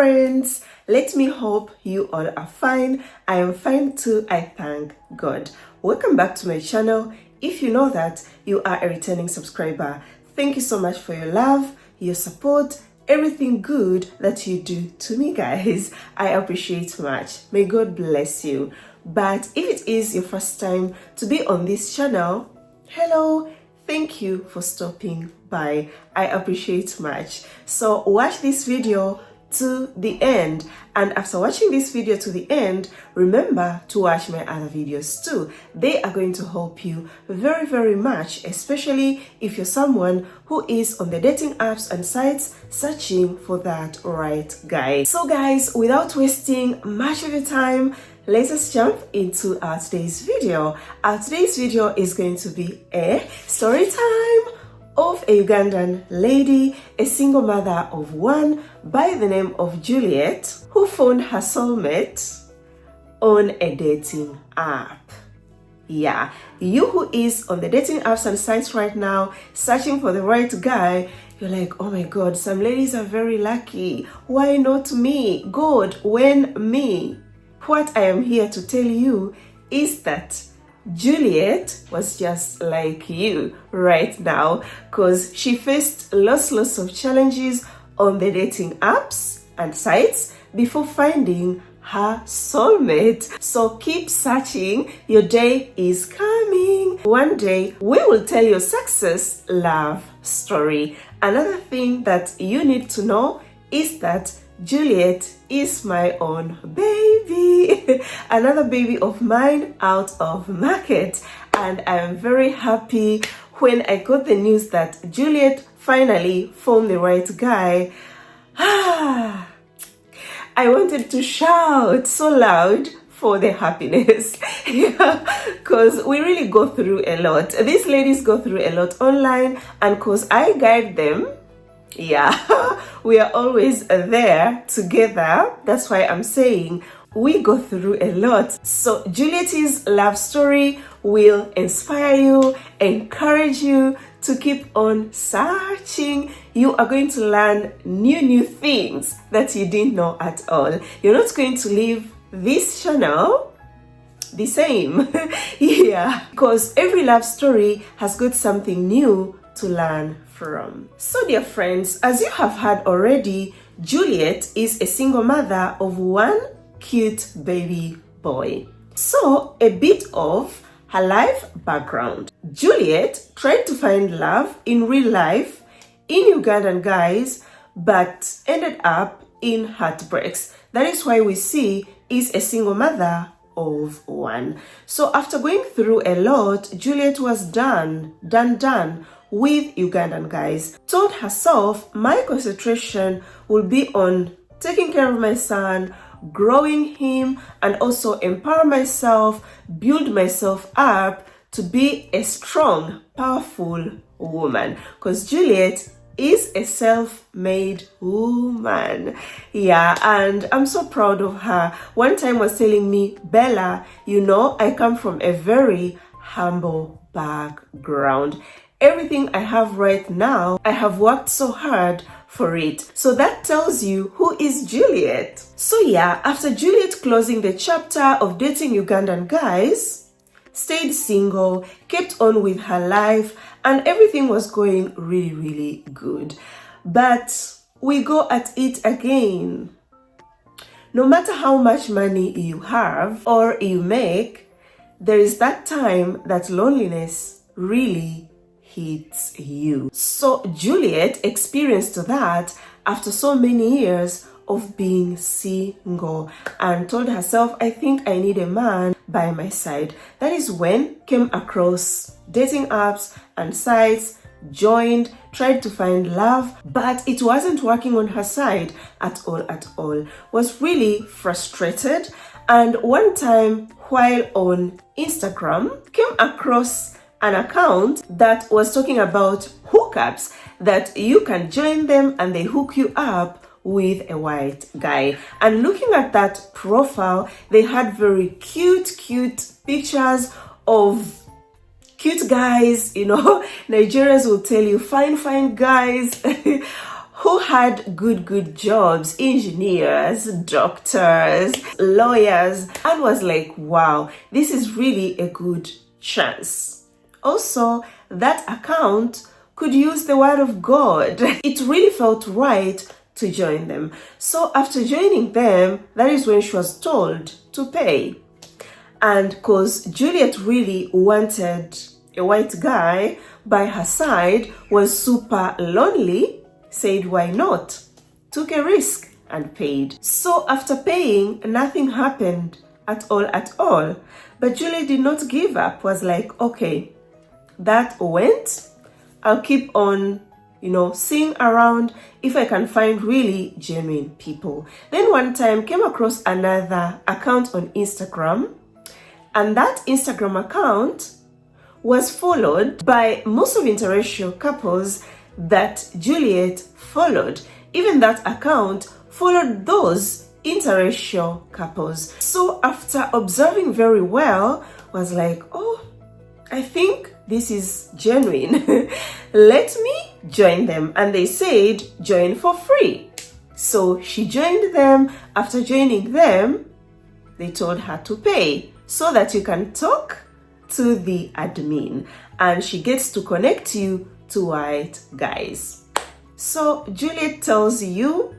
friends, let me hope you all are fine. I am fine too, I thank God. Welcome back to my channel. If you know that, you are a returning subscriber. Thank you so much for your love, your support, everything good that you do to me, guys. I appreciate much. May God bless you. But if it is your first time to be on this channel, hello, thank you for stopping by. I appreciate much. So watch this video to the end, and after watching this video to the end, remember to watch my other videos too. They are going to help you very much, especially if you're someone who is on the dating apps and sites searching for that right guy. So guys, without wasting much of your time, let us jump into our today's video. Our today's video is going to be a story time of a Ugandan lady, a single mother of one by the name of Juliet, who found her soulmate on a dating app. Yeah, you who is on the dating apps and sites right now searching for the right guy, you're like, oh my God, some ladies are very lucky. Why not me? God, when me? What I am here to tell you is that Juliet was just like you right now, because she faced lots of challenges on the dating apps and sites before finding her soulmate. So keep searching, your day is coming. One day we will tell your success love story. Another thing that you need to know is that Juliet is my own baby, another baby of mine out of market, and I am very happy when I got the news that Juliet finally found the right guy. I wanted to shout so loud for the happiness, because we really go through a lot. These ladies go through a lot online, and because I guide them, yeah, we are always there together. That's why I'm saying we go through a lot. So Juliet's love story will inspire you, encourage you to keep on searching. You are going to learn new things that you didn't know at all. You're not going to leave this channel the same. Yeah, because every love story has got something new to learn from. So dear friends, as you have heard already, Juliet is a single mother of one cute baby boy. So a bit of her life background. Juliet tried to find love in real life in Ugandan guys, but ended up in heartbreaks. That is why we see is a single mother of one. So after going through a lot, Juliet was done with Ugandan guys. Told herself, my concentration will be on taking care of my son, growing him, and also empower myself, build myself up to be a strong, powerful woman. Because Juliet is a self-made woman. Yeah, and I'm so proud of her. One time was telling me, Bella, you know, I come from a very humble background. Everything I have right now, I have worked so hard for it. So that tells you who is Juliet. So yeah, after Juliet closing the chapter of dating Ugandan guys, stayed single, kept on with her life, and everything was going really good. But we go at it again. No matter how much money you have or you make, there is that time that loneliness really hits you. So Juliet experienced that after so many years of being single, and told herself, I think I need a man by my side. That is when came across dating apps and sites, joined, tried to find love, but it wasn't working on her side at all. Was really frustrated, and one time while on Instagram came across an account that was talking about hookups, that you can join them and they hook you up with a white guy. And looking at that profile, they had very cute pictures of cute guys, you know. Nigerians will tell you fine guys who had good jobs, engineers, doctors, lawyers, and was like, wow, this is really a good chance. Also, that account could use the word of God. It really felt right to join them. So after joining them, that is when she was told to pay. And because Juliet really wanted a white guy by her side, was super lonely, said why not? Took a risk and paid. So after paying, nothing happened at all. But Juliet did not give up, was like, okay, that went. I'll keep on, seeing around if I can find really genuine people. Then one time came across another account on Instagram, and that Instagram account was followed by most of interracial couples that Juliet followed. Even that account followed those interracial couples. So after observing very well, was like, oh, I think this is genuine. Let me join them. And they said, join for free. So she joined them. After joining them, they told her to pay so that you can talk to the admin and she gets to connect you to white guys. So Juliet tells you,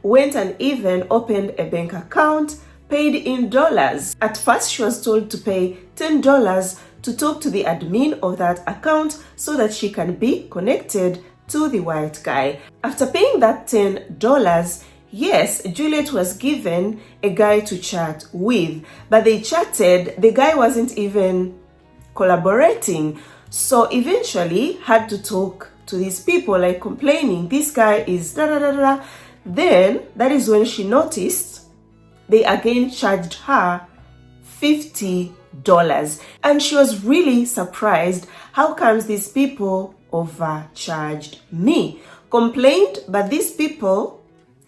went and even opened a bank account, paid in dollars. At first she was told to pay $10 to talk to the admin of that account so that she can be connected to the white guy. After paying that $10, yes, Juliet was given a guy to chat with, but they chatted, the guy wasn't even collaborating. So eventually had to talk to these people, like complaining, this guy is da da da da. Then that is when she noticed they again charged her $50. And she was really surprised. How comes these people overcharged me? Complained, but these people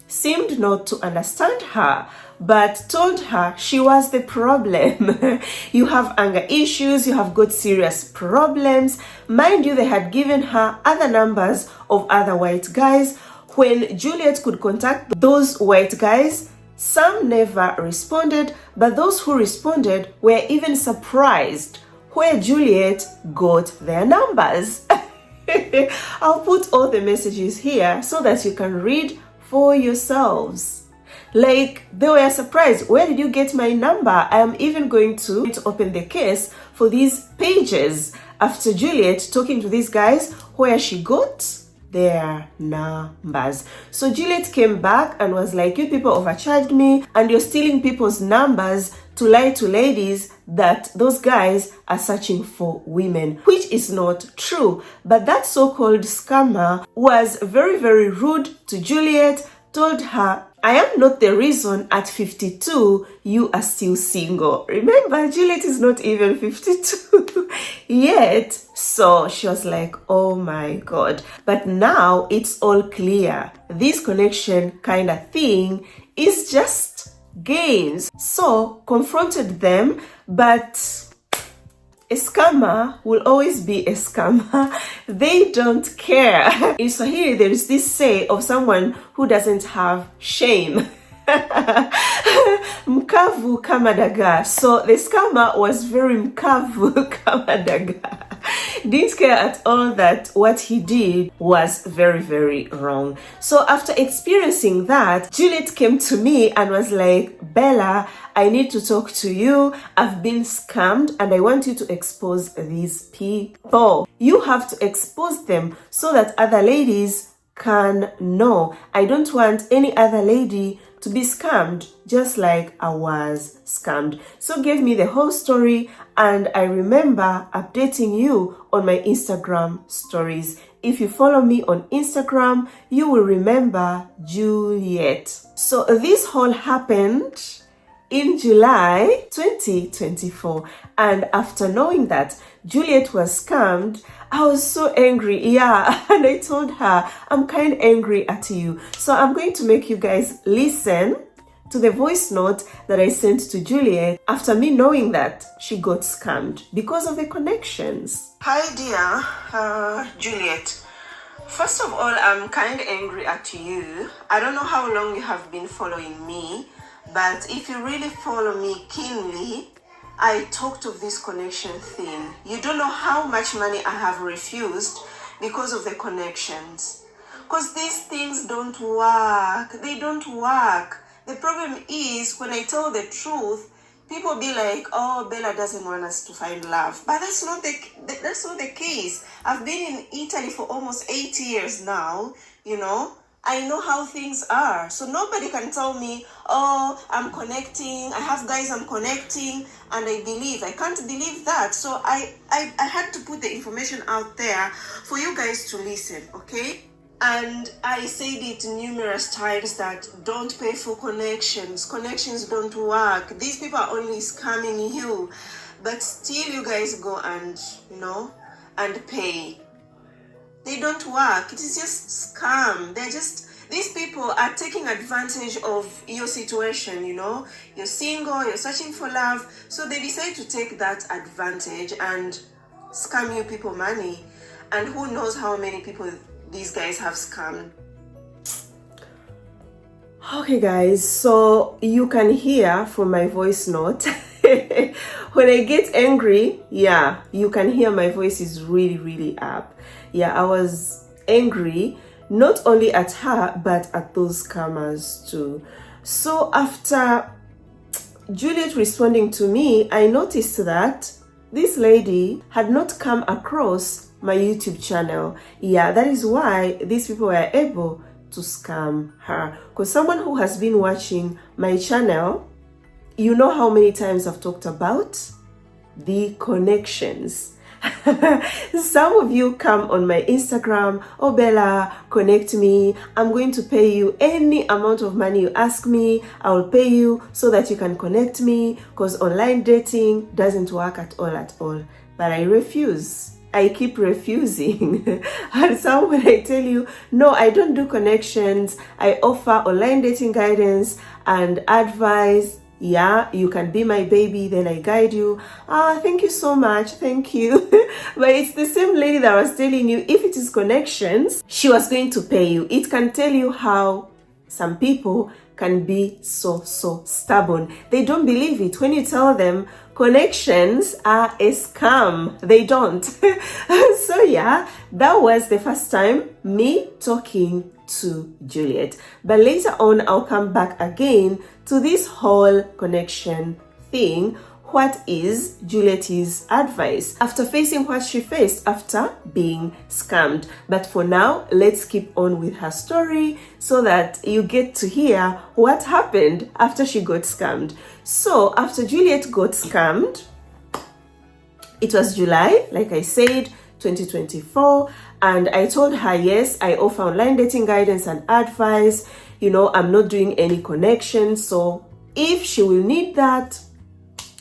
seemed not to understand her, but told her she was the problem. You have anger issues, you have got serious problems. Mind you, they had given her other numbers of other white guys. When Juliet could contact those white guys, some never responded, but those who responded were even surprised where Juliet got their numbers. I'll put all the messages here so that you can read for yourselves. Like, they were surprised, where did you get my number? I am even going to open the case for these pages after Juliet talking to these guys where she got their numbers. So Juliet came back and was like, you people overcharged me and you're stealing people's numbers to lie to ladies that those guys are searching for women, which is not true. But that so-called scammer was very rude to Juliet, told her, I am not the reason at 52 you are still single. Remember, Juliet is not even 52 yet. So she was like, oh my God. But now it's all clear. This connection kind of thing is just games. So confronted them, but a scammer will always be a scammer. They don't care. In Swahili, there is this say of someone who doesn't have shame. Mkavu kama dagaa. So the scammer was very mkavu kama dagaa. Didn't care at all that what he did was very wrong. So after experiencing that, Juliet came to me and was like, Bella, I need to talk to you. I've been scammed and I want you to expose these people. You have to expose them so that other ladies can know. I don't want any other lady to be scammed just like I was scammed. So gave me the whole story, and I remember updating you on my Instagram stories. If you follow me on Instagram, you will remember Juliet. So this whole happened in July 2024, and after knowing that Juliet was scammed, I was so angry, yeah, and I told her, I'm kind of angry at you. So I'm going to make you guys listen to the voice note that I sent to Juliet after me knowing that she got scammed because of the connections. Hi dear, Juliet. First of all, I'm kind of angry at you. I don't know how long you have been following me, but if you really follow me keenly, I talked of this connection thing. You don't know how much money I have refused because of the connections. Because these things don't work. They don't work. The problem is when I tell the truth, people be like, oh, Bella doesn't want us to find love. But that's not the case. I've been in Italy for almost 8 years now, you know. I know how things are. So nobody can tell me, oh, I'm connecting. I have guys I'm connecting and I believe. I can't believe that. So I had to put the information out there for you guys to listen, okay? And I said it numerous times that don't pay for connections. Connections don't work. These people are only scamming you. But still you guys go and, you know, and pay. They don't work. It is just scam. These people are taking advantage of your situation, you know. You're single, you're searching for love. So they decide to take that advantage and scam you people money. And who knows how many people these guys have scammed. Okay guys, so you can hear from my voice note when I get angry, yeah, you can hear my voice is really up. Yeah, I was angry not only at her but at those scammers too. So after Juliet responding to me, I noticed that this lady had not come across my YouTube channel. Yeah, that is why these people were able to scam her. Because someone who has been watching my channel, you know how many times I've talked about the connections. Some of you come on my Instagram, oh Bella, connect me. I'm going to pay you any amount of money you ask me. I will pay you so that you can connect me, because online dating doesn't work at all. But I refuse. I keep refusing. And so when I tell you, no, I don't do connections, I offer online dating guidance and advice. Yeah, you can be my baby, then I guide you. Thank you so much, thank you. But it's the same lady that was telling you, if it is connections, she was going to pay you. It can tell you how some people can be so stubborn. They don't believe it when you tell them connections are a scam. They don't. So yeah, that was the first time me talking to Juliet. But later on, I'll come back again to this whole connection thing. What is Juliet's advice after facing what she faced after being scammed? But for now, let's keep on with her story so that you get to hear what happened after she got scammed. So after Juliet got scammed, it was July, like I said, 2024, and I told her, yes, I offer online dating guidance and advice. You know, I'm not doing any connections, so if she will need that,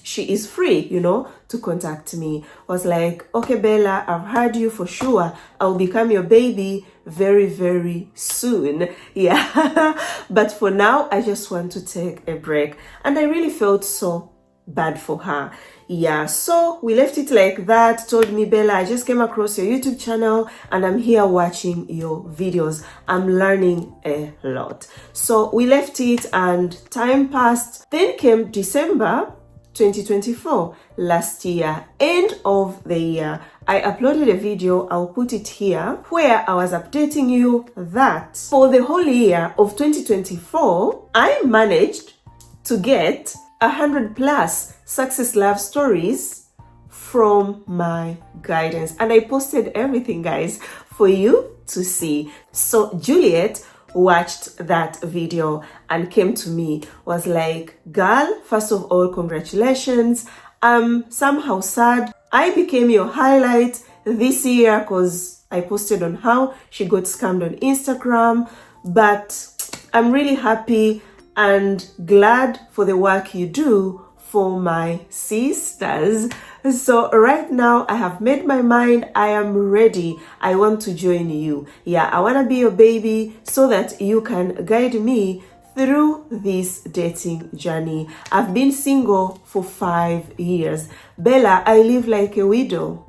she is free, you know, to contact me. I was like, okay, Bella, I've heard you for sure. I'll become your baby very soon. Yeah. But for now, I just want to take a break. And I really felt so bad for her. Yeah, so we left it like that. Told me, Bella, I just came across your YouTube channel and I'm here watching your videos. I'm learning a lot. So we left it and time passed. Then came December 2024, last year, end of the year. I uploaded a video, I'll put it here, where I was updating you that for the whole year of 2024, I managed to get 100+ success love stories from my guidance, and I posted everything, guys, for you to see. So Juliet watched that video and came to me, was like, girl, first of all, congratulations. I'm somehow sad. I became your highlight this year because I posted on how she got scammed on Instagram, but I'm really happy and glad for the work you do for my sisters. So right now I have made my mind. I am ready. I want to join you. Yeah, I want to be your baby so that you can guide me through this dating journey. I've been single for 5 years. Bella, I live like a widow.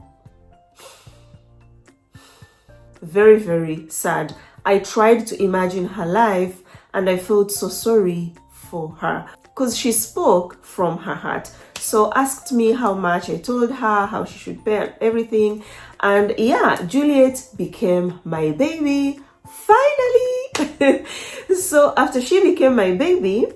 very, very sad. I tried to imagine her life and I felt so sorry for her because she spoke from her heart. So asked me how much. I told her how she should pay and everything. And yeah, Juliet became my baby, finally. So after she became my baby,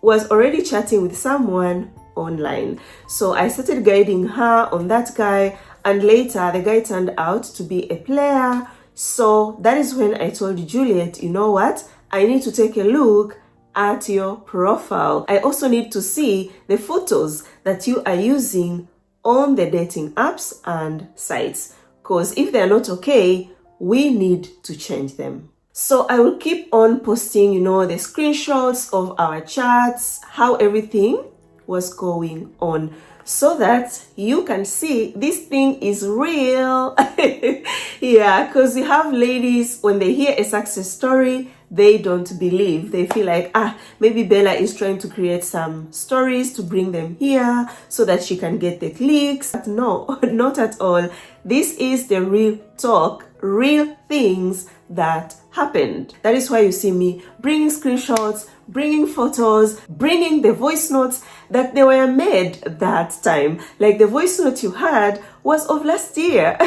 was already chatting with someone online. So I started guiding her on that guy, and later the guy turned out to be a player. So that is when I told Juliet, you know what? I need to take a look at your profile. I also need to see the photos that you are using on the dating apps and sites, because if they're not okay, we need to change them. So I will keep on posting, the screenshots of our chats, how everything was going on, so that you can see this thing is real. Yeah, because you have ladies, when they hear a success story, they don't believe. They feel like, maybe Bella is trying to create some stories to bring them here so that she can get the clicks. But no, not at all. This is the real talk, real things that happened. That is why you see me bringing screenshots, bringing photos, bringing the voice notes that they were made that time. Like the voice note you had was of last year.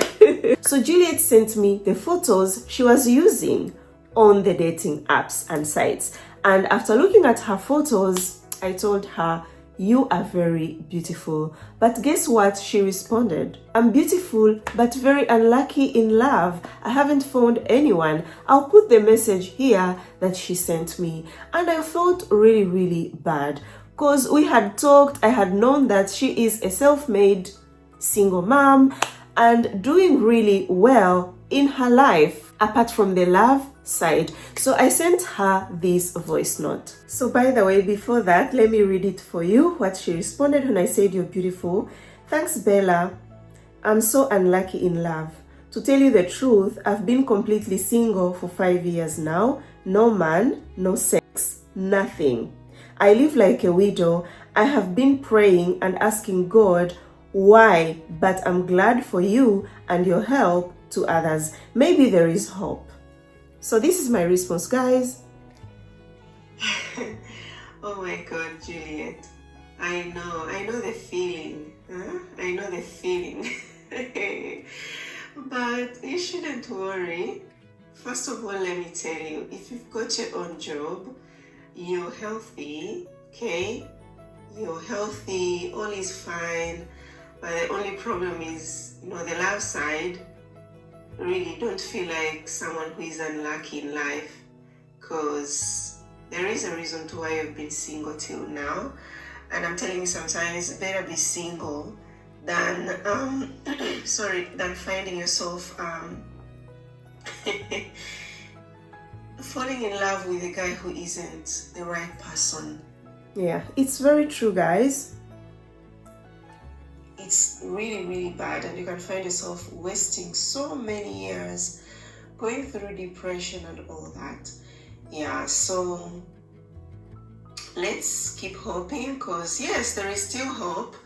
So Juliet sent me the photos she was using on the dating apps and sites. And after looking at her photos, I told her, you are very beautiful. But guess what? She responded, I'm beautiful, but very unlucky in love. I haven't found anyone. I'll put the message here that she sent me. And I felt really, really bad because we had talked. I had known that she is a self-made single mom and doing really well in her life, apart from the love side. So I sent her this voice note. So by the way, before that, let me read it for you, what she responded when I said you're beautiful. Thanks, Bella. I'm so unlucky in love. To tell you the truth, I've been completely single for 5 years now. No man, no sex, nothing. I live like a widow. I have been praying and asking God why, but I'm glad for you and your help to others. Maybe there is hope. So this is my response, guys. Oh my God, Juliet. I know the feeling. I know the feeling. But you shouldn't worry. First of all, let me tell you, if you've got your own job, you're healthy, okay? You're healthy, all is fine. But the only problem is, the love side. Really don't feel like someone who is unlucky in life, because there is a reason to why you've been single till now. And I'm telling you, sometimes it's better be single than than finding yourself falling in love with a guy who isn't the right person. Yeah, it's very true, guys. It's really, really bad, and you can find yourself wasting so many years going through depression and all that. Yeah, so let's keep hoping, because yes, there is still hope.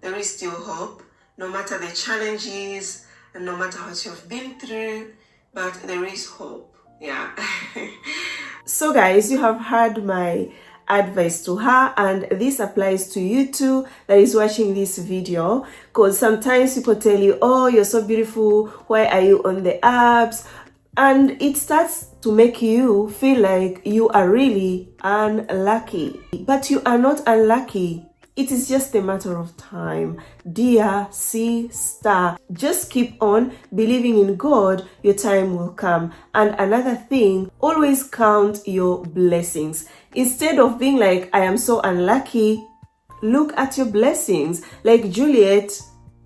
There is still hope, no matter the challenges and no matter what you've been through, but there is hope. Yeah. So guys, you have heard my advice to her, and this applies to you too that is watching this video, because sometimes people tell you, oh, you're so beautiful, why are you on the apps? And it starts to make you feel like you are really unlucky, but you are not unlucky. It is just a matter of time, dear sister. Just keep on believing in God. Your time will come. And another thing, always count your blessings. Instead of being like, I am so unlucky, look at your blessings. Like Juliet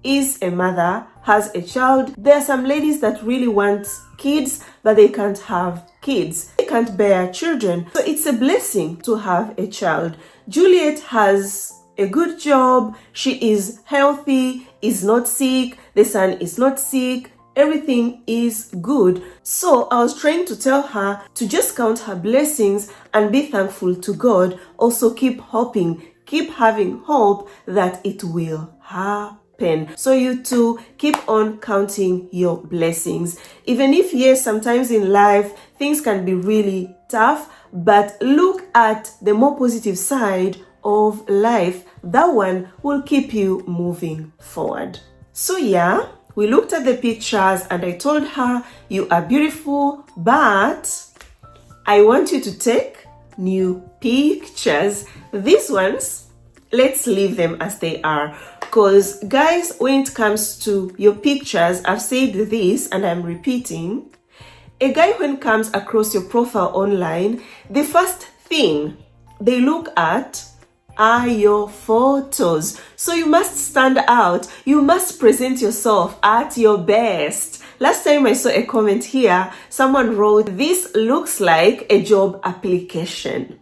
is a mother, has a child. There are some ladies that really want kids, but they can't have kids. They can't bear children. So it's a blessing to have a child. Juliet has a good job, she is healthy, is not sick, the son is not sick, everything is good. So I was trying to tell her to just count her blessings and be thankful to God. Also keep hoping, keep having hope that it will happen. pen. So you too, keep on counting your blessings. Even if, yes, sometimes in life things can be really tough, but look at the more positive side of life. That one will keep you moving forward. So yeah, we looked at the pictures and I told her, you are beautiful, but I want you to take new pictures. These ones, let's leave them as they are. Because guys, when it comes to your pictures, I've said this and I'm repeating, a guy when comes across your profile online, the first thing they look at are your photos. So you must stand out. You must present yourself at your best. Last time I saw a comment here, someone wrote, this looks like a job application.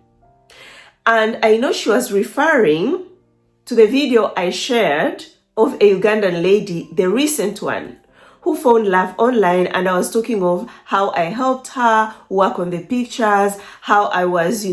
And I know she was referring to the video I shared of a Ugandan lady, the recent one, who found love online, and I was talking of how I helped her work on the pictures, how I was,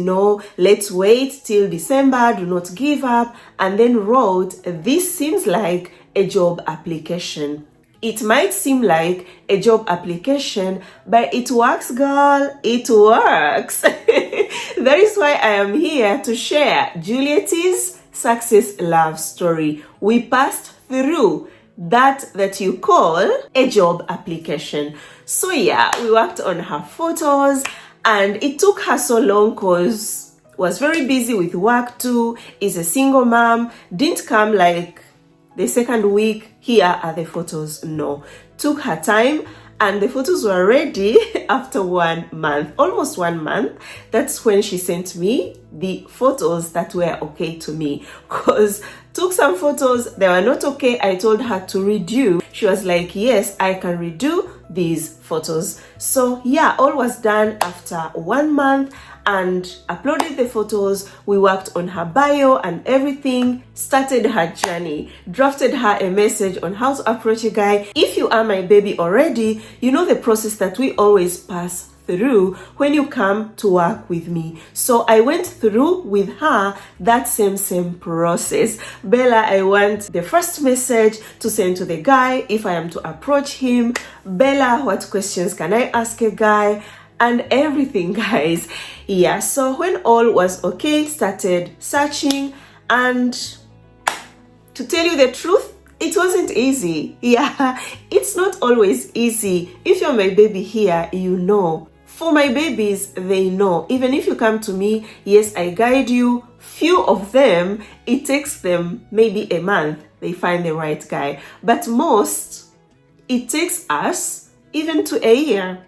let's wait till December, do not give up, and then wrote, this seems like a job application. It might seem like a job application, but it works, girl. It works. That is why I am here to share Juliet's success love story. We passed through that you call a job application. So yeah, we worked on her photos and it took her so long because was very busy with work too, is a single mom, didn't come like the second week, here are the photos. No, took her time and the photos were ready after 1 month, almost 1 month. That's when she sent me the photos that were okay to me, because took some photos, they were not okay. I told her to redo. She was like, yes, I can redo these photos. So yeah, all was done after 1 month and uploaded the photos. We worked on her bio and everything, started her journey, drafted her a message on how to approach a guy. If you are my baby already, you know the process that we always pass through when you come to work with me. So I went through with her that same process. Bella, I want the first message to send to the guy if I am to approach him. Bella, what questions can I ask a guy? And everything, guys. Yeah, so when all was okay, started searching, and to tell you the truth, it wasn't easy. Yeah, it's not always easy. If you're my baby here, you know. For my babies, they know. Even if you come to me, yes, I guide you. Few of them, it takes them maybe a month, they find the right guy. But most, it takes us even to a year.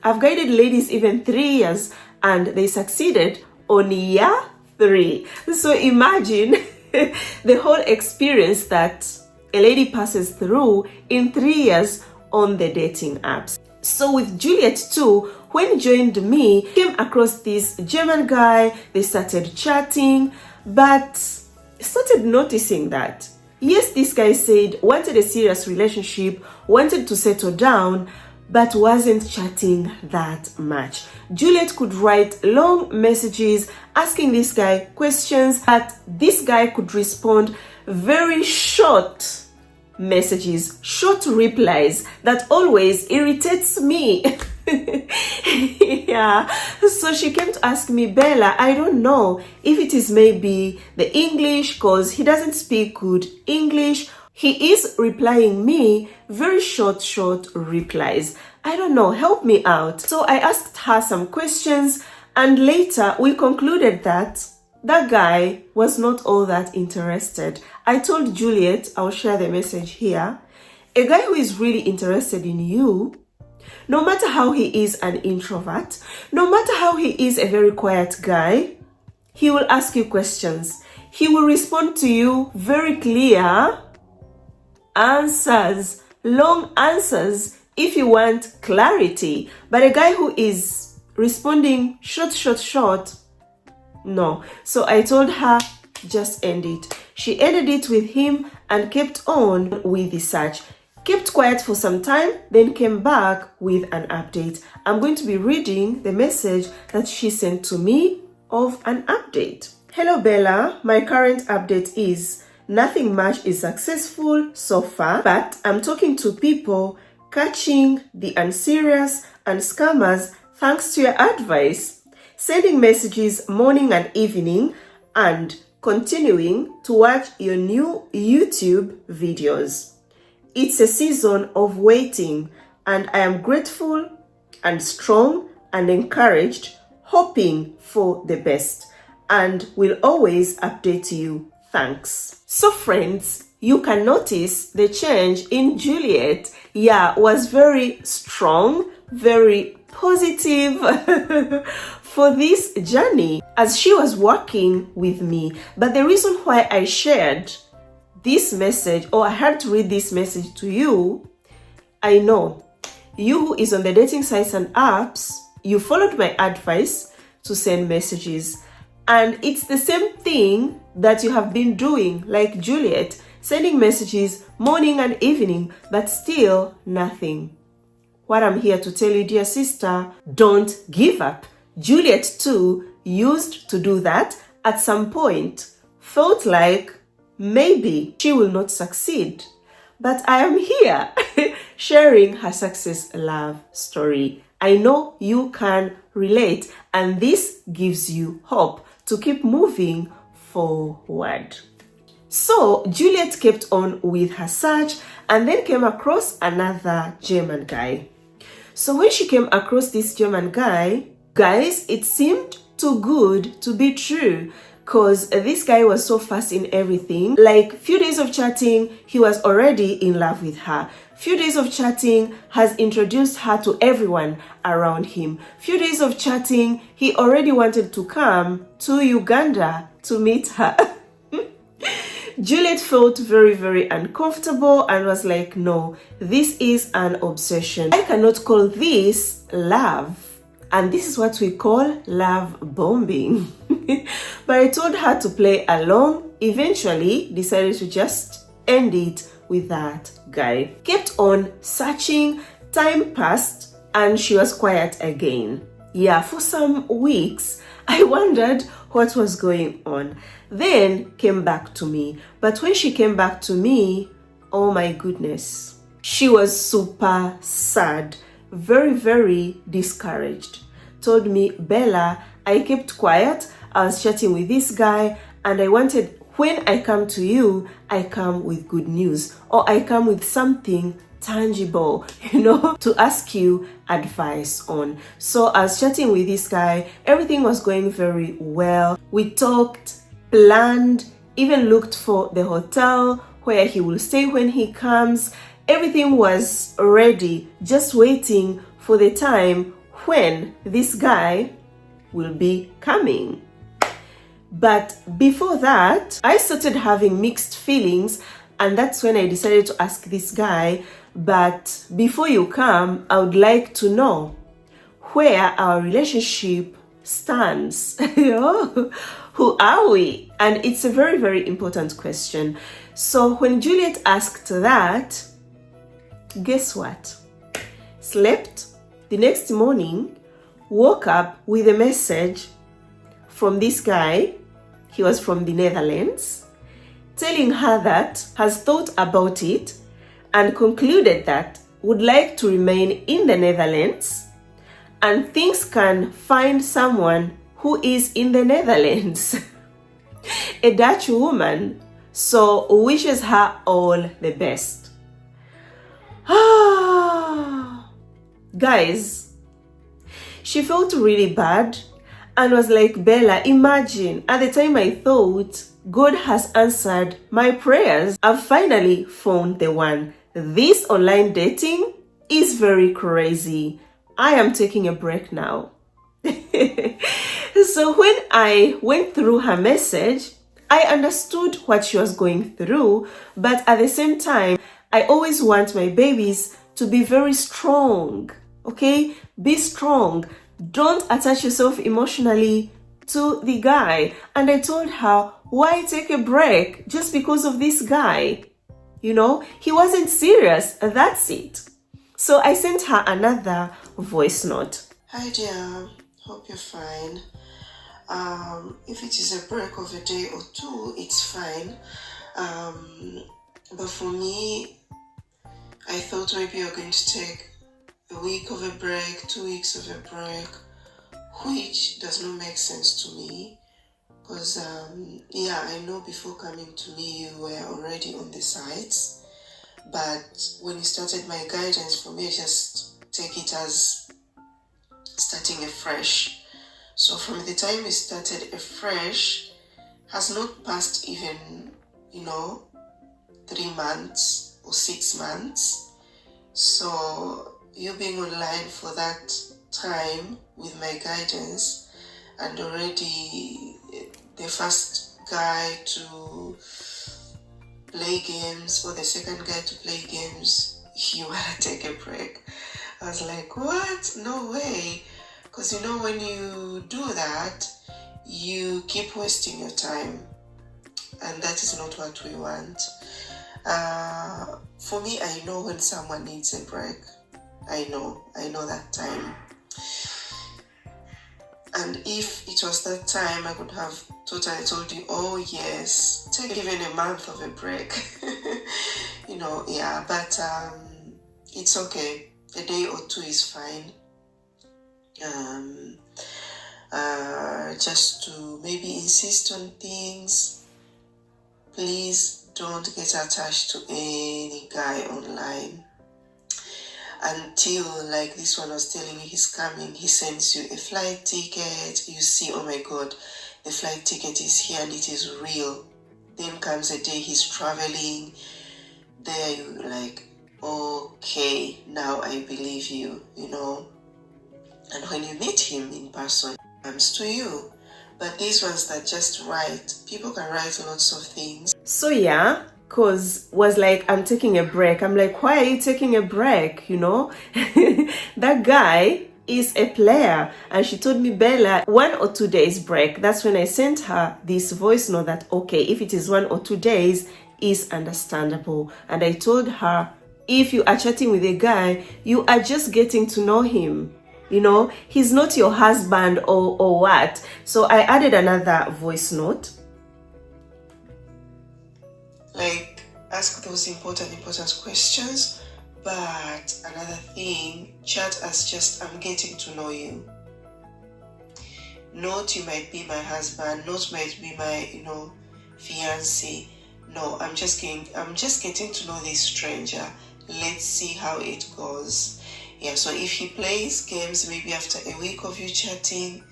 I've guided ladies even 3 years and they succeeded on year 3. So imagine the whole experience that a lady passes through in 3 years on the dating apps. So with Juliet too, when he joined me, came across this German guy, they started chatting, but started noticing that, yes, this guy said wanted a serious relationship, wanted to settle down, but wasn't chatting that much. Juliet could write long messages asking this guy questions, but this guy could respond very short messages, short replies that always irritates me. Yeah, so she came to ask me, Bella, I don't know if it is maybe the English, because he doesn't speak good English. He is replying me very short replies. I don't know, help me out. So I asked her some questions and later we concluded that that guy was not all that interested. I told Juliet, I'll share the message here, a guy who is really interested in you, no matter how he is an introvert, no matter how he is a very quiet guy, he will ask you questions. He will respond to you very clear answers, long answers if you want clarity. But a guy who is responding short, no. So I told her, just end it. She ended it with him and kept on with the search. Kept quiet for some time, then came back with an update. I'm going to be reading the message that she sent to me of an update. Hello Bella, my current update is Nothing much is successful so far, but I'm talking to people, catching the unserious and scammers thanks to your advice, sending messages morning and evening, and continuing to watch your new YouTube videos. It's a season of waiting, and I am grateful and strong and encouraged, hoping for the best, and will always update you. Thanks. So friends, you can notice the change in Juliet. Yeah, was very strong, very positive for this journey as she was working with me. But the reason why I shared this message, or I had to read this message to you, I know you who is on the dating sites and apps, you followed my advice to send messages. And it's the same thing that you have been doing, like Juliet, sending messages morning and evening, but still nothing. What I'm here to tell you, dear sister, don't give up. Juliet too used to do that at some point, felt like maybe she will not succeed. But I am here sharing her success love story. I know you can relate, and this gives you hope to keep moving forward. So Juliet kept on with her search and then came across another German guy. So when she came across this German guy, guys, it seemed too good to be true, because this guy was so fast in everything. Like few days of chatting, he was already in love with her. Few days of chatting has introduced her to everyone around him. Few days of chatting, he already wanted to come to Uganda to meet her. Juliet felt very, very uncomfortable and was like, no, this is an obsession. I cannot call this love. And this is what we call love bombing. But I told her to play along. Eventually decided to just end it with that guy. Kept on searching, time passed, and she was quiet again. Yeah, for some weeks, I wondered what was going on. Then came back to me. But when she came back to me, oh my goodness, she was super sad, very, very discouraged. Told me, Bella, I kept quiet. I was chatting with this guy, and I wanted, when I come to you, I come with good news, or I come with something tangible, to ask you advice on. So I was chatting with this guy. Everything was going very well. We talked, planned, even looked for the hotel where he will stay when he comes. Everything was ready, just waiting for the time when this guy will be coming. But before that, I started having mixed feelings, and that's when I decided to ask this guy, but before you come, I would like to know where our relationship stands. Who are we? And it's a very, very important question. So when Juliet asked that, guess what? Slept. The next morning, woke up with a message from this guy. He was from the Netherlands, telling her that has thought about it and concluded that would like to remain in the Netherlands and thinks can find someone who is in the Netherlands, a Dutch woman, so wishes her all the best. Guys, she felt really bad and was like, Bella, imagine, at the time I thought God has answered my prayers. I've finally found the one. This online dating is very crazy. I am taking a break now. So when I went through her message, I understood what she was going through, but at the same time, I always want my babies to be very strong. Okay? Be strong. Don't attach yourself emotionally to the guy. And I told her, why take a break just because of this guy? He wasn't serious. That's it. So I sent her another voice note. Hi dear, hope you're fine. If it is a break of a day or two, it's fine. But for me, I thought maybe you're going to take a week of a break, 2 weeks of a break, which does not make sense to me. Because, I know before coming to me, you were already on the sites. But when you started my guidance, for me, I just take it as starting afresh. So from the time we started afresh, has not passed even, 3 months or 6 months. So you being online for that time with my guidance, and already the first guy to play games or the second guy to play games, you want to take a break. I was like, what? No way. Because when you do that, you keep wasting your time, and that is not what we want. For me, I know when someone needs a break. I know that time. And if it was that time, I could have totally told you, oh yes, take even a month of a break. But it's okay. A day or 2 is fine. Just to maybe insist on things. Please don't get attached to any guy online until, like this one was telling you, he's coming, he sends you a flight ticket, you see, oh my god, the flight ticket is here and it is real. Then comes a day he's traveling, there you're like, okay, now I believe you, and when you meet him in person, it comes to you. But these ones that just write, people can write lots of things. So yeah, cause was like, I'm taking a break. I'm like, why are you taking a break? That guy is a player. And she told me, Bella, 1 or 2 days break. That's when I sent her this voice note that, okay, if it is 1 or 2 days, is understandable. And I told her, if you are chatting with a guy, you are just getting to know him. He's not your husband or what. So I added another voice note. Like, ask those important questions. But another thing, chat as just, I'm getting to know you. Not you might be my husband, not might be my, fiancé. No, I'm just getting to know this stranger. Let's see how it goes. Yeah, so if he plays games, maybe after a week of you chatting,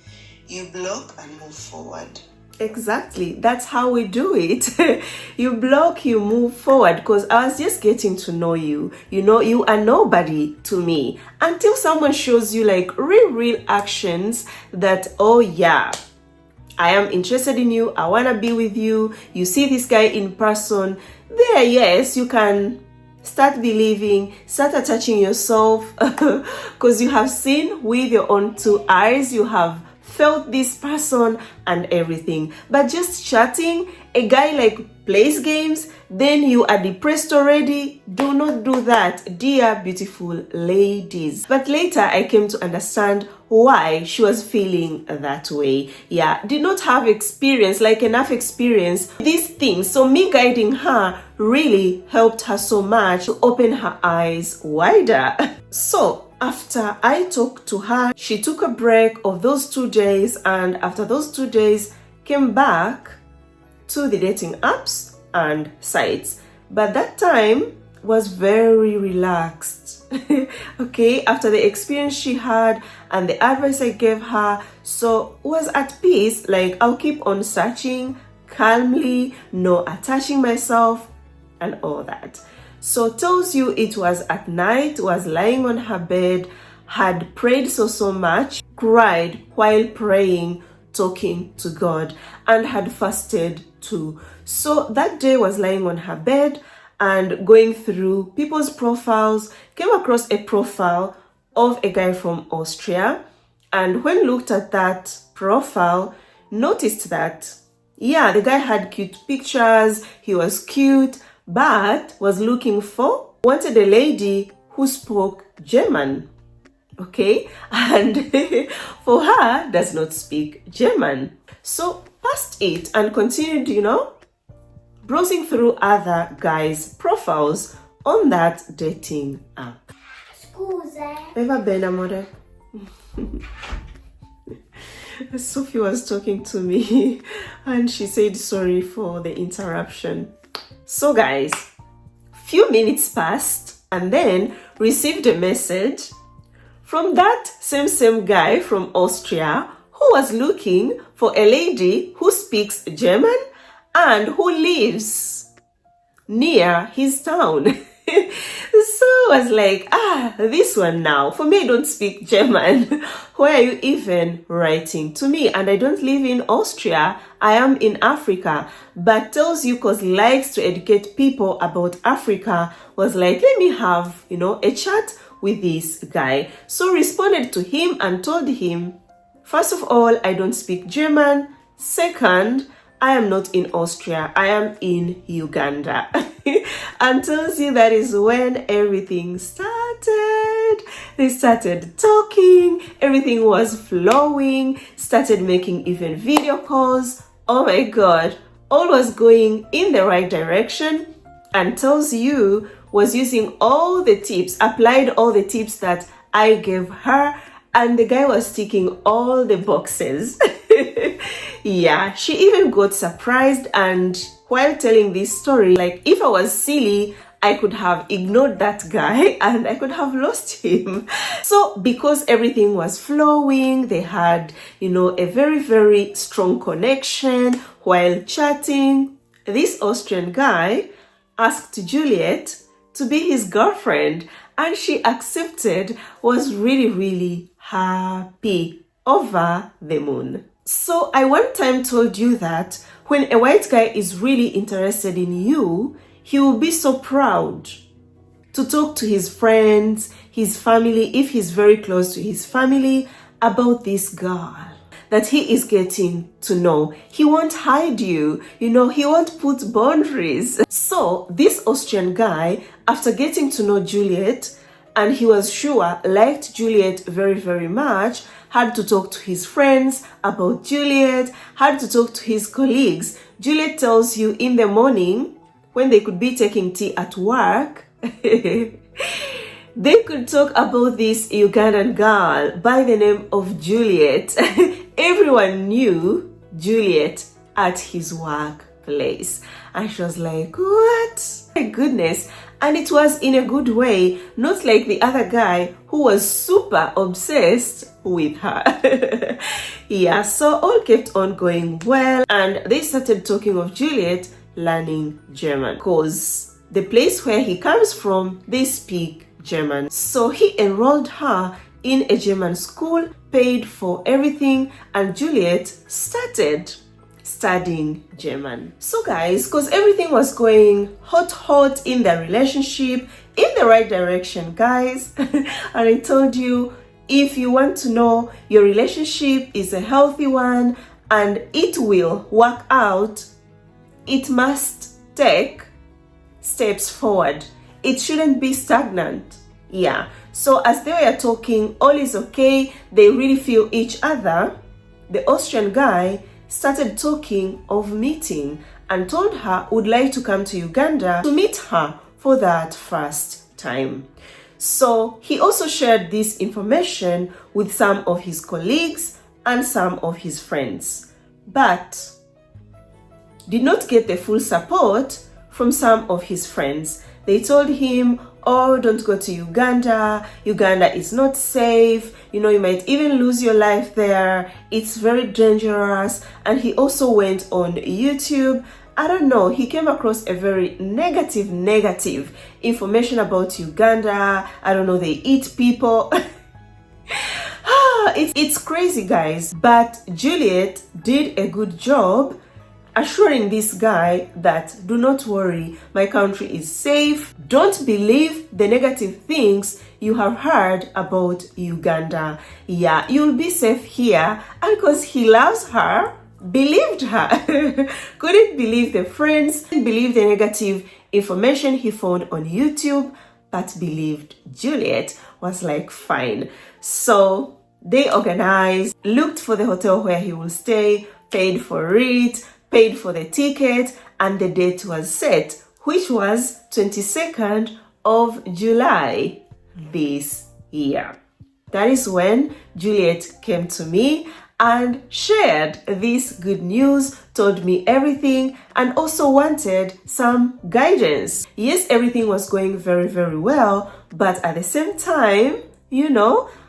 you block and move forward. Exactly. That's how we do it. You block, you move forward, because I was just getting to know you. You are nobody to me until someone shows you like real actions that, oh yeah, I am interested in you. I want to be with you. You see this guy in person. There, yes, you can start believing, start attaching yourself, because you have seen with your own 2 eyes, you have felt this person and everything. But just chatting, a guy like plays games, then you are depressed already. Do not do that, dear beautiful ladies. But later I came to understand why she was feeling that way. Yeah, did not have enough experience these things. So me guiding her really helped her so much to open her eyes wider. So after I talked to her, she took a break of those 2 days, and after those 2 days came back to the dating apps and sites. But that time was very relaxed. Okay, after the experience she had and the advice I gave her, so was at peace. Like, I'll keep on searching calmly, no attaching myself and all that. So tells you it was at night, was lying on her bed, had prayed so much, cried while praying, talking to God, and had fasted too. So that day was lying on her bed and going through people's profiles, came across a profile of a guy from Austria, and when looked at that profile, noticed that, yeah, the guy had cute pictures, he was cute, but wanted a lady who spoke German. Okay, and for her does not speak German. So passed it and continued, browsing through other guys' profiles on that dating app. Ever been a mother? Sophie was talking to me and she said sorry for the interruption. So guys, few minutes passed and then received a message from that same guy from Austria who was looking for a lady who speaks German and who lives near his town. So I was like, this one now. For me, I don't speak German. Why are you even writing to me? And I don't live in Austria. I am in Africa. But tells you because likes to educate people about Africa, was like, let me have, a chat with this guy. So responded to him and told him, first of all, I don't speak German. Second, I am not in Austria, I am in Uganda. And tells you that is when everything started. They started talking, everything was flowing, started making even video calls. Oh my God, all was going in the right direction. And tells you was using all the tips, applied all the tips that I gave her, and the guy was ticking all the boxes. Yeah, she even got surprised, and while telling this story, like if I was silly, I could have ignored that guy and I could have lost him. So because everything was flowing, they had, a very, very strong connection while chatting. This Austrian guy asked Juliet to be his girlfriend, and she accepted, was really, really happy, over the moon. So I one time told you that when a white guy is really interested in you, he will be so proud to talk to his friends, his family, if he's very close to his family, about this girl that he is getting to know. He won't hide you, he won't put boundaries. So this Austrian guy, after getting to know Juliet, and he was sure liked Juliet very, very much, had to talk to his friends about Juliet, had to talk to his colleagues. Juliet tells you in the morning, when they could be taking tea at work, they could talk about this Ugandan girl by the name of Juliet. Everyone knew Juliet at his workplace. And she was like, what? My goodness. And it was in a good way, not like the other guy who was super obsessed with her. Yeah, so all kept on going well, and they started talking of Juliet learning German because the place where he comes from, they speak German. So he enrolled her in a German school, paid for everything, and Juliet started studying German. So guys, because everything was going hot in the relationship, in the right direction, guys. And I told you, if you want to know your relationship is a healthy one and it will work out, it must take steps forward. It shouldn't be stagnant. Yeah. So as they were talking, all is okay. They really feel each other. The Austrian guy started talking of meeting and told her would like to come to Uganda to meet her for that first time. So he also shared this information with some of his colleagues and some of his friends, but did not get the full support from some of his friends. They told him, oh, don't go to Uganda. Uganda is not safe. You might even lose your life there. It's very dangerous. And he also went on YouTube. I don't know, he came across a very negative information about Uganda. I don't know, they eat people. It's crazy, guys. But Juliet did a good job assuring this guy that do not worry, my country is safe. Don't believe the negative things you have heard about Uganda. Yeah, you'll be safe here. And because he loves her, believed her. Couldn't believe the friends, couldn't believe the negative information he found on YouTube, but believed Juliet. Was like, fine. So they organized, looked for the hotel where he will stay, paid for it, paid for the ticket, and the date was set, which was 22nd of July this year. That is when Juliet came to me and shared this good news, told me everything, and also wanted some guidance. Yes, everything was going very, very well, but at the same time,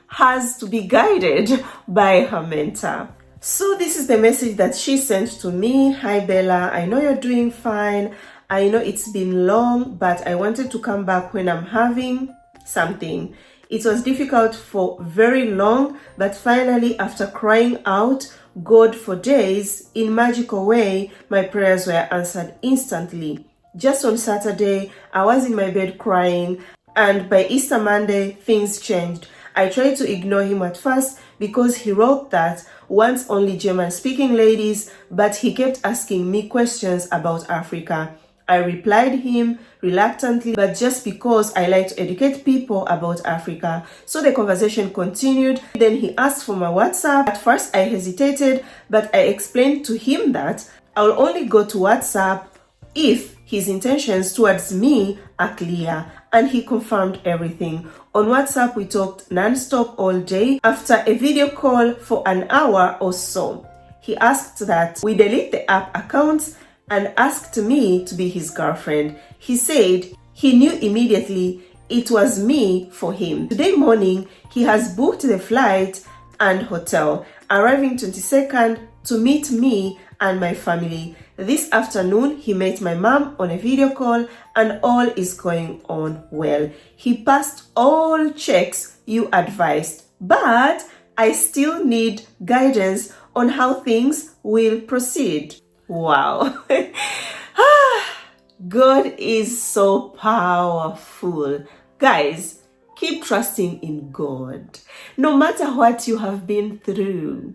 has to be guided by her mentor. So this is the message that she sent to me. Hi Bella, I know you're doing fine. I know it's been long, but I wanted to come back when I'm having something. It was difficult for very long, but finally, after crying out God for days, in magical way, my prayers were answered instantly. Just on Saturday, I was in my bed crying, and by Easter Monday, things changed. I tried to ignore him at first because he wrote that wants only German-speaking ladies, but he kept asking me questions about Africa. I replied him reluctantly, but just because I like to educate people about Africa. So the conversation continued. Then he asked for my WhatsApp. At first I hesitated, but I explained to him that I'll only go to WhatsApp if his intentions towards me are clear, and he confirmed everything. On WhatsApp we talked non-stop all day. After a video call for an hour or so, he asked that we delete the app accounts and asked me to be his girlfriend. He said he knew immediately it was me for him. Today morning, he has booked the flight and hotel, arriving 22nd to meet me and my family. This afternoon, he met my mom on a video call and all is going on well. He passed all checks you advised, but I still need guidance on how things will proceed. Wow. God is so powerful. Guys, keep trusting in God, no matter what you have been through.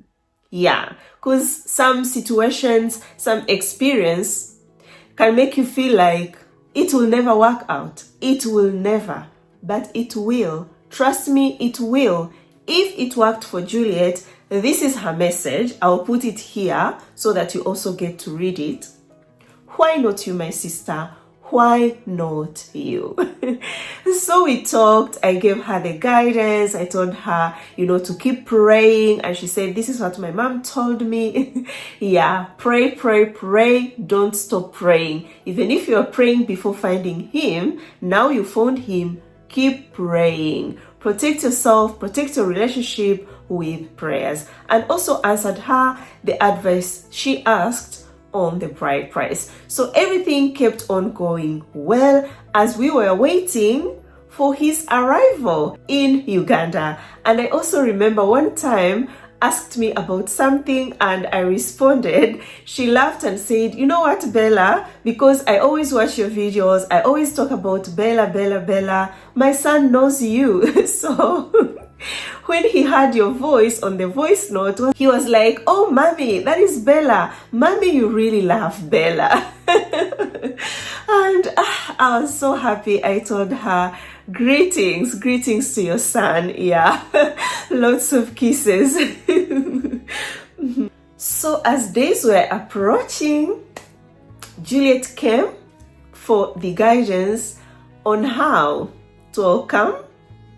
Yeah, because some situations, some experience can make you feel like it will never work out. It will never, but it will. Trust me, it will. If it worked for Juliet, this is her message. I'll put it here so that you also get to read it. Why not you, my sister? Why not you? So we talked. I gave her the guidance. I told her, to keep praying. And she said, this is what my mom told me. Yeah, pray, pray, pray. Don't stop praying. Even if you're praying before finding him, now you found him, keep praying. Protect yourself, protect your relationship with prayers. And also answered her the advice she asked on the bride price. So everything kept on going well as we were waiting for his arrival in Uganda. And I also remember one time asked me about something and I responded. She laughed and said, you know what, Bella, because I always watch your videos, I always talk about Bella, Bella, Bella. My son knows you. So when he heard your voice on the voice note, he was like, oh, mommy, that is Bella. Mommy, you really love Bella. And I was so happy. I told her, greetings to your son. Yeah, lots of kisses. So as days were approaching, Juliet came for the guidance on how to welcome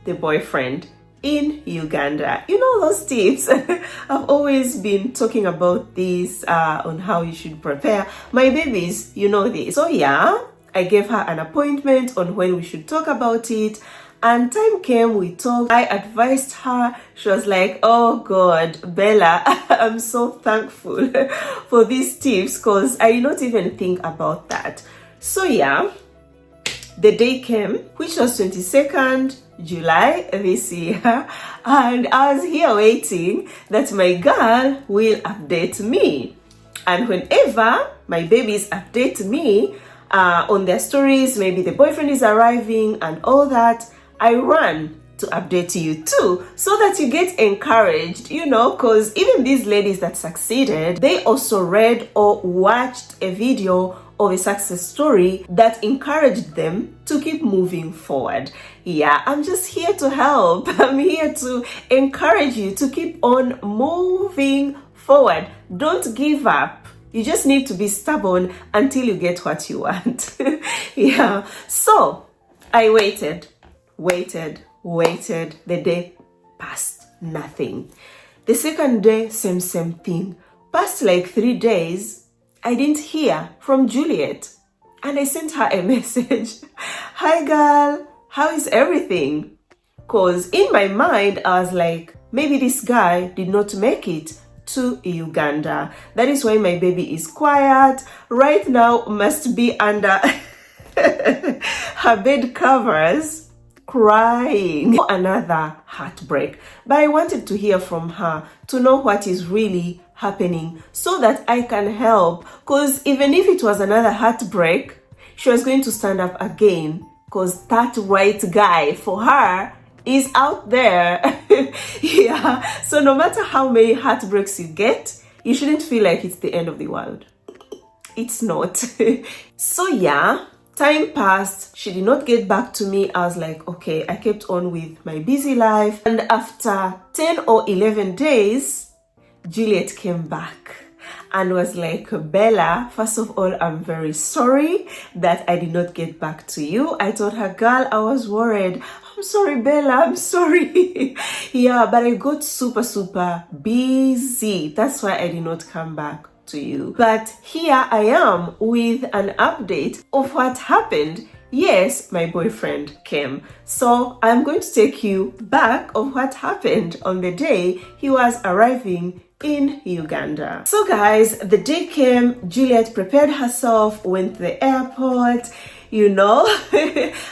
the boyfriend in Uganda. Those tips. I've always been talking about this on how you should prepare. My babies, this. So yeah, I gave her an appointment on when we should talk about it. And time came, we talked. I advised her. She was like, oh God, Bella, I'm so thankful for these tips because I did not even think about that. So yeah, the day came, which was 22nd July this year, and I was here waiting that my girl will update me. And whenever my babies update me on their stories, maybe the boyfriend is arriving and all that, I run to update you too, so that you get encouraged, because even these ladies that succeeded, they also read or watched a video of a success story that encouraged them to keep moving forward. Yeah, I'm just here to help. I'm here to encourage you to keep on moving forward. Don't give up. You just need to be stubborn until you get what you want. Yeah. So I waited. The day passed, nothing. The second day, same thing. Passed like 3 days. I didn't hear from Juliet. And I sent her a message. Hi girl, how is everything? Because in my mind, I was like, maybe this guy did not make it to Uganda. That is why my baby is quiet. Right now, must be under her bed covers, crying. Another heartbreak. But I wanted to hear from her to know what is really happening so that I can help. Because even if it was another heartbreak, she was going to stand up again, because that right guy for her is out there. Yeah. So no matter how many heartbreaks you get, you shouldn't feel like it's the end of the world. It's not. So yeah, time passed. She did not get back to me. I was like, okay, I kept on with my busy life. And after 10 or 11 days, Juliet came back and was like, Bella, first of all, I'm very sorry that I did not get back to you. I told her, girl, I was worried. I'm sorry, Bella, I'm sorry. Yeah, but I got super busy. That's why I did not come back to you. But here I am with an update of what happened. Yes, my boyfriend came. So I'm going to take you back of what happened on the day he was arriving in Uganda. So guys, the day came, Juliet prepared herself, went to the airport, you know.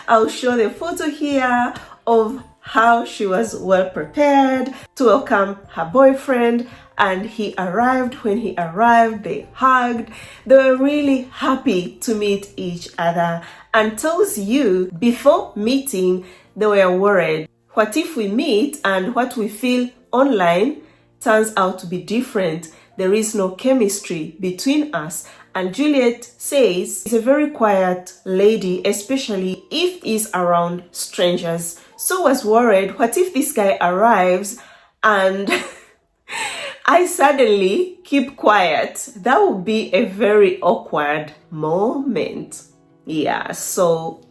I'll show the photo here of how she was well prepared to welcome her boyfriend. And he arrived. When he arrived, they hugged. They were really happy to meet each other. And tells you, before meeting, they were worried. What if we meet and what we feel online turns out to be different? There is no chemistry between us. And Juliet says she's a very quiet lady, especially if he's around strangers. So was worried, what if this guy arrives and I suddenly keep quiet? That would be a very awkward moment. Yeah, so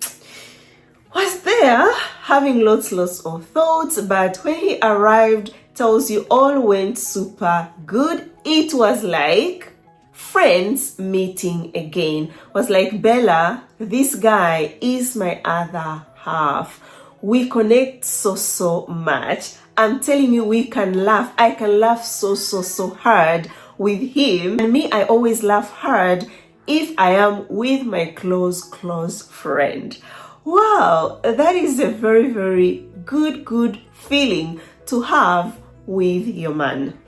was there having lots of thoughts, but when he arrived, tells you all went super good. It was like friends meeting again. Was like, Bella, this guy is my other half. We connect so much. I'm telling you, we can laugh. I can laugh so hard with him. And me, I always laugh hard if I am with my close friend. Wow, that is a very good feeling to have with your man.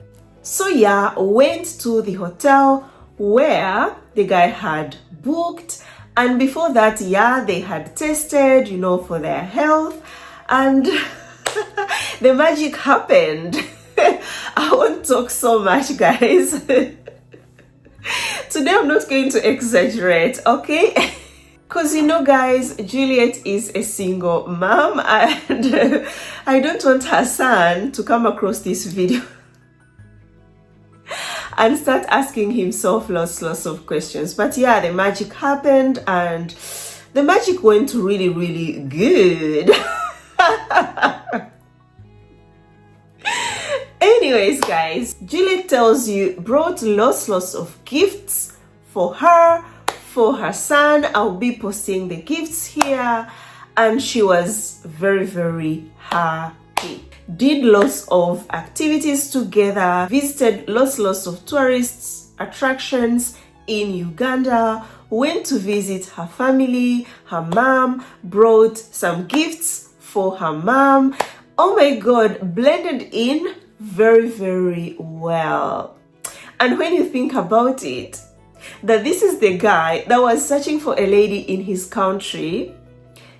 So yeah, went to the hotel where the guy had booked, and before that, yeah, they had tested, you know, for their health, and the magic happened. I won't talk so much, guys. Today I'm not going to exaggerate, okay? Because you know, guys, Juliet is a single mom, and I don't want her son to come across this video and start asking himself lots of questions. But yeah, the magic happened, and the magic went really good. Anyways, guys, Juliet tells you brought lots of gifts for her, for her son. I'll be posting the gifts here, and she was very happy. Did lots of activities together, visited lots of tourist attractions in Uganda, went to visit her family. Her mom brought some gifts for her mom. Oh my God, blended in very well. And when you think about it, that this is the guy that was searching for a lady in his country,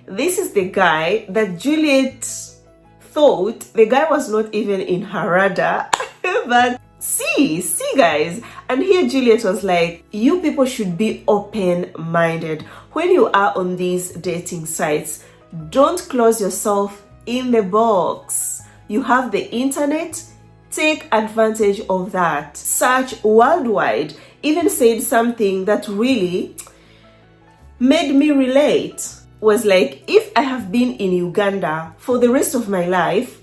this is the guy that Juliet thought the guy was not even in her radar. But see guys, and here Juliet was like, you people should be open-minded when you are on these dating sites. Don't close yourself in the box. You have the internet, take advantage of that. Search worldwide even said something that really made me relate. Was like, if I have been in Uganda for the rest of my life,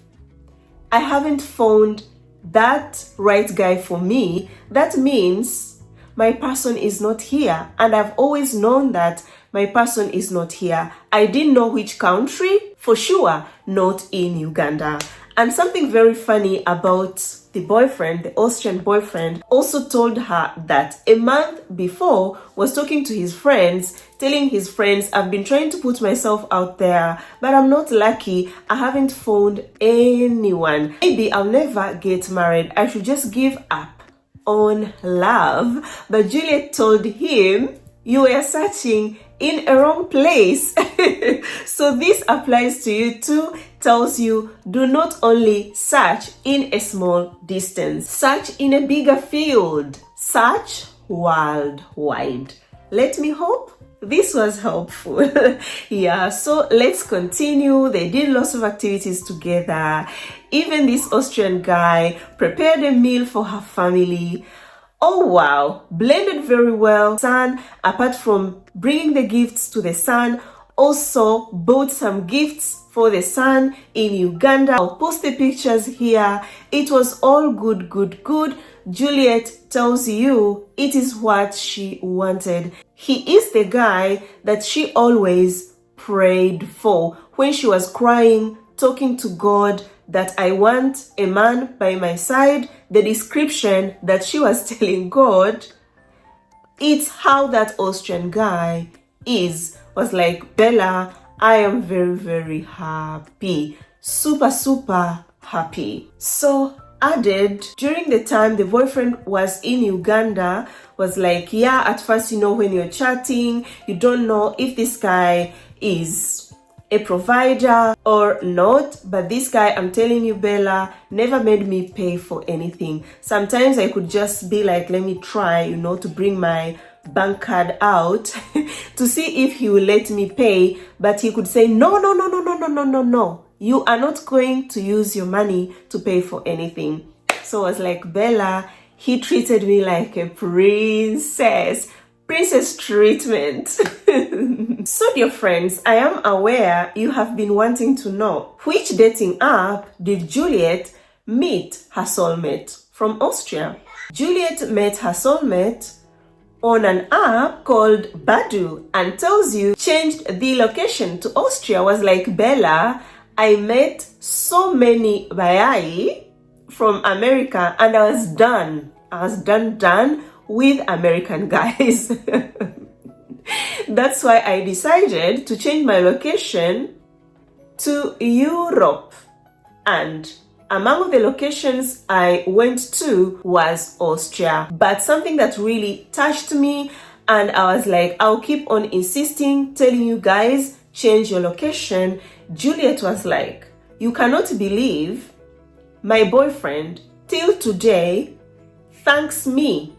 I haven't found that right guy for me, that means my person is not here. And I've always known that my person is not here. I didn't know which country, for sure not in Uganda. And something very funny about the boyfriend, the Austrian boyfriend, also told her that a month before was talking to his friends, telling his friends, I've been trying to put myself out there, but I'm not lucky. I haven't found anyone. Maybe I'll never get married. I should just give up on love. But Juliet told him, you were searching in a wrong place. So this applies to you too. Tells you, do not only search in a small distance, search in a bigger field, search worldwide. Let me hope this was helpful. Yeah, so let's continue. They did lots of activities together. Even this Austrian guy prepared a meal for her family. Oh wow, blended very well. Son, apart from bringing the gifts to the son, also bought some gifts for the son in Uganda. I'll post the pictures here. It was all good. Juliet tells you it is what she wanted. He is the guy that she always prayed for when she was crying, talking to God, that I want a man by my side. The description that she was telling God, it's how that Austrian guy was like, Bella, I am very happy. Super happy. So added, during the time the boyfriend was in Uganda, was like, yeah, at first, when you're chatting, you don't know if this guy is a provider or not, but this guy, I'm telling you, Bella, never made me pay for anything. Sometimes I could just be like, let me try, to bring my bank card out to see if he will let me pay, but he could say, no, you are not going to use your money to pay for anything. So I was like, Bella, he treated me like a princess treatment. So dear friends, I am aware you have been wanting to know, which dating app did Juliet meet her soulmate from Austria? Juliet met her soulmate on an app called Badu, and tells you changed the location to Austria. Was like, Bella, I met so many Bayai from America and I was done with American guys. That's why I decided to change my location to Europe. And among the locations I went to was Austria. But something that really touched me, and I was like, I'll keep on insisting, telling you guys, change your location. Juliet was like, you cannot believe my boyfriend till today thanks me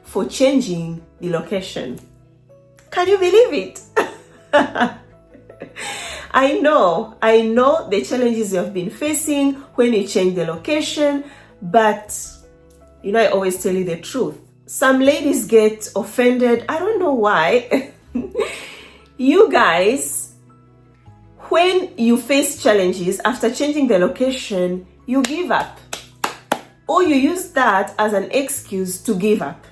for changing the location. Can you believe it? I know the challenges you have been facing when you change the location, but I always tell you the truth. Some ladies get offended. I don't know why. You guys, when you face challenges after changing the location, you give up. Or you use that as an excuse to give up.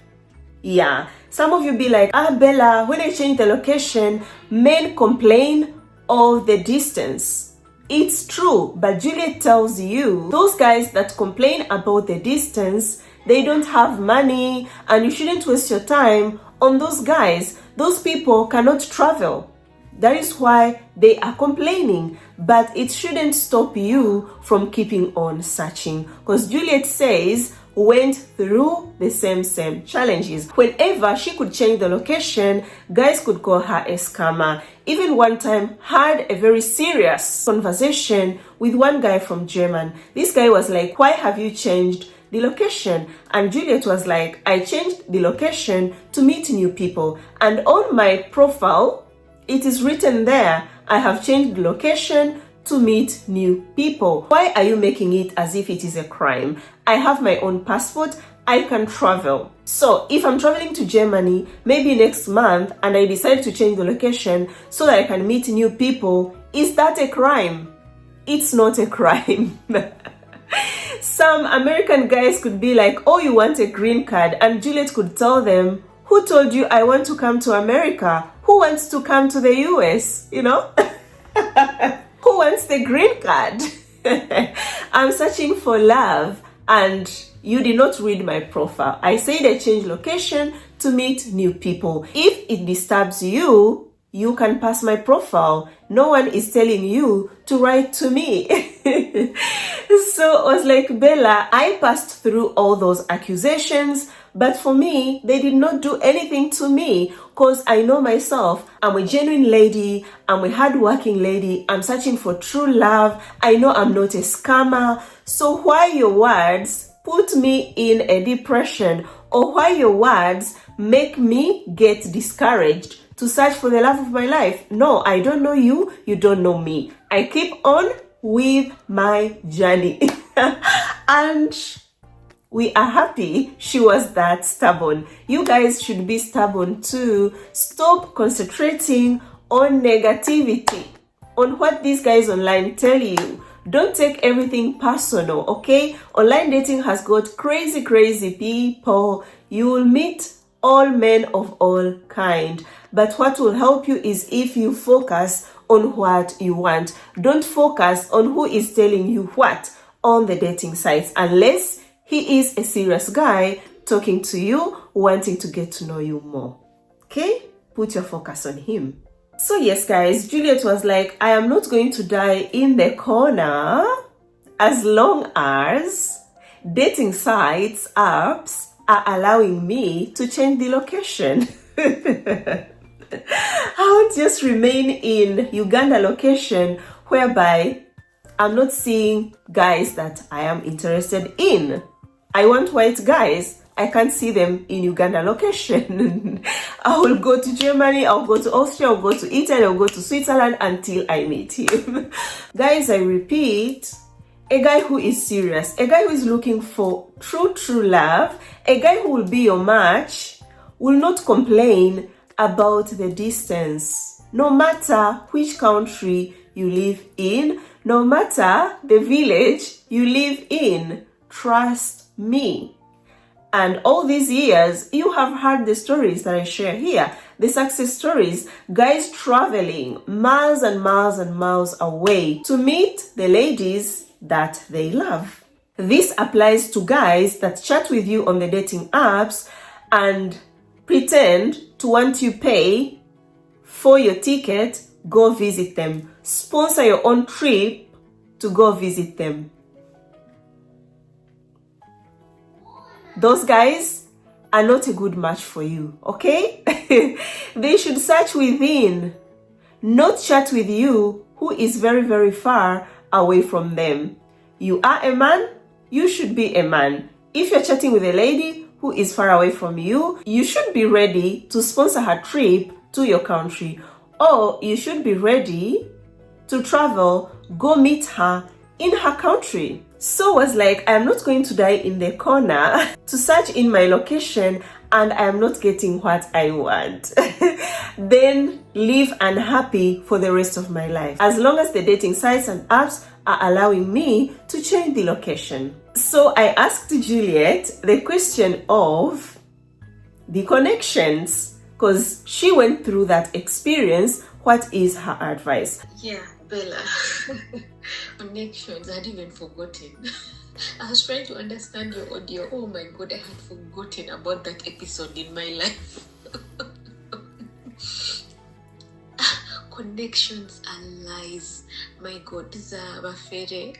Yeah, some of you be like, Bella, when I change the location, men complain of the distance. It's true, but Juliet tells you, those guys that complain about the distance, they don't have money, and you shouldn't waste your time on those guys. Those people cannot travel. That is why they are complaining, but it shouldn't stop you from keeping on searching, because Juliet says went through the same challenges. Whenever she could change the location, guys could call her a scammer. Even one time had a very serious conversation with one guy from Germany. This guy was like, why have you changed the location? And Juliet was like, I changed the location to meet new people. And on my profile, it is written there, I have changed the location to meet new people. Why are you making it as if it is a crime? I have my own passport. I can travel. So if I'm traveling to Germany, maybe next month, and I decide to change the location so that I can meet new people, is that a crime? It's not a crime. Some American guys could be like, oh, you want a green card? And Juliet could tell them, who told you I want to come to America? Who wants to come to the US? You know? Who wants the green card? I'm searching for love, and you did not read my profile. I said I change location to meet new people. If it disturbs you, you can pass my profile. No one is telling you to write to me. So I was like, Bella, I passed through all those accusations, but for me, they did not do anything to me because I know myself. I'm a genuine lady. I'm a hardworking lady. I'm searching for true love. I know I'm not a scammer. So why your words put me in a depression, or why your words make me get discouraged to search for the love of my life? No, I don't know you. You don't know me. I keep on with my journey. And we are happy she was that stubborn. You guys should be stubborn too. Stop concentrating on negativity, on what these guys online tell you. Don't take everything personal, okay? Online dating has got crazy people. You will meet all men of all kind. But what will help you is if you focus on what you want. Don't focus on who is telling you what on the dating sites, unless he is a serious guy talking to you, wanting to get to know you more. Okay? Put your focus on him. So yes, guys, Juliet was like, I am not going to die in the corner as long as dating sites, apps are allowing me to change the location. I won't just remain in Uganda location whereby I'm not seeing guys that I am interested in. I want white guys. I can't see them in Uganda location. I will go to Germany, I'll go to Austria, I'll go to Italy, I'll go to Switzerland until I meet him. Guys, I repeat, a guy who is serious, a guy who is looking for true love, a guy who will be your match, will not complain about the distance. No matter which country you live in, no matter the village you live in, trust me. And all these years, you have heard the stories that I share here, the success stories, guys traveling miles and miles and miles away to meet the ladies that they love. This applies to guys that chat with you on the dating apps and pretend to want you pay for your ticket, go visit them. Sponsor your own trip to go visit them. Those guys are not a good match for you, okay? They should search within, not chat with you who is very far away from them. You are a man, you should be a man. If you're chatting with a lady who is far away from you, you should be ready to sponsor her trip to your country. Or you should be ready to travel, go meet her in her country. So I was like, I'm not going to die in the corner to search in my location and I'm not getting what I want. Then live unhappy for the rest of my life, as long as the dating sites and apps are allowing me to change the location. So I asked Juliet the question of the connections, because she went through that experience. What is her advice? Yeah, Bella. Connections, I had even forgotten. I was trying to understand your audio. Oh my god, I had forgotten about that episode in my life. Connections and lies. My god, these are mafere.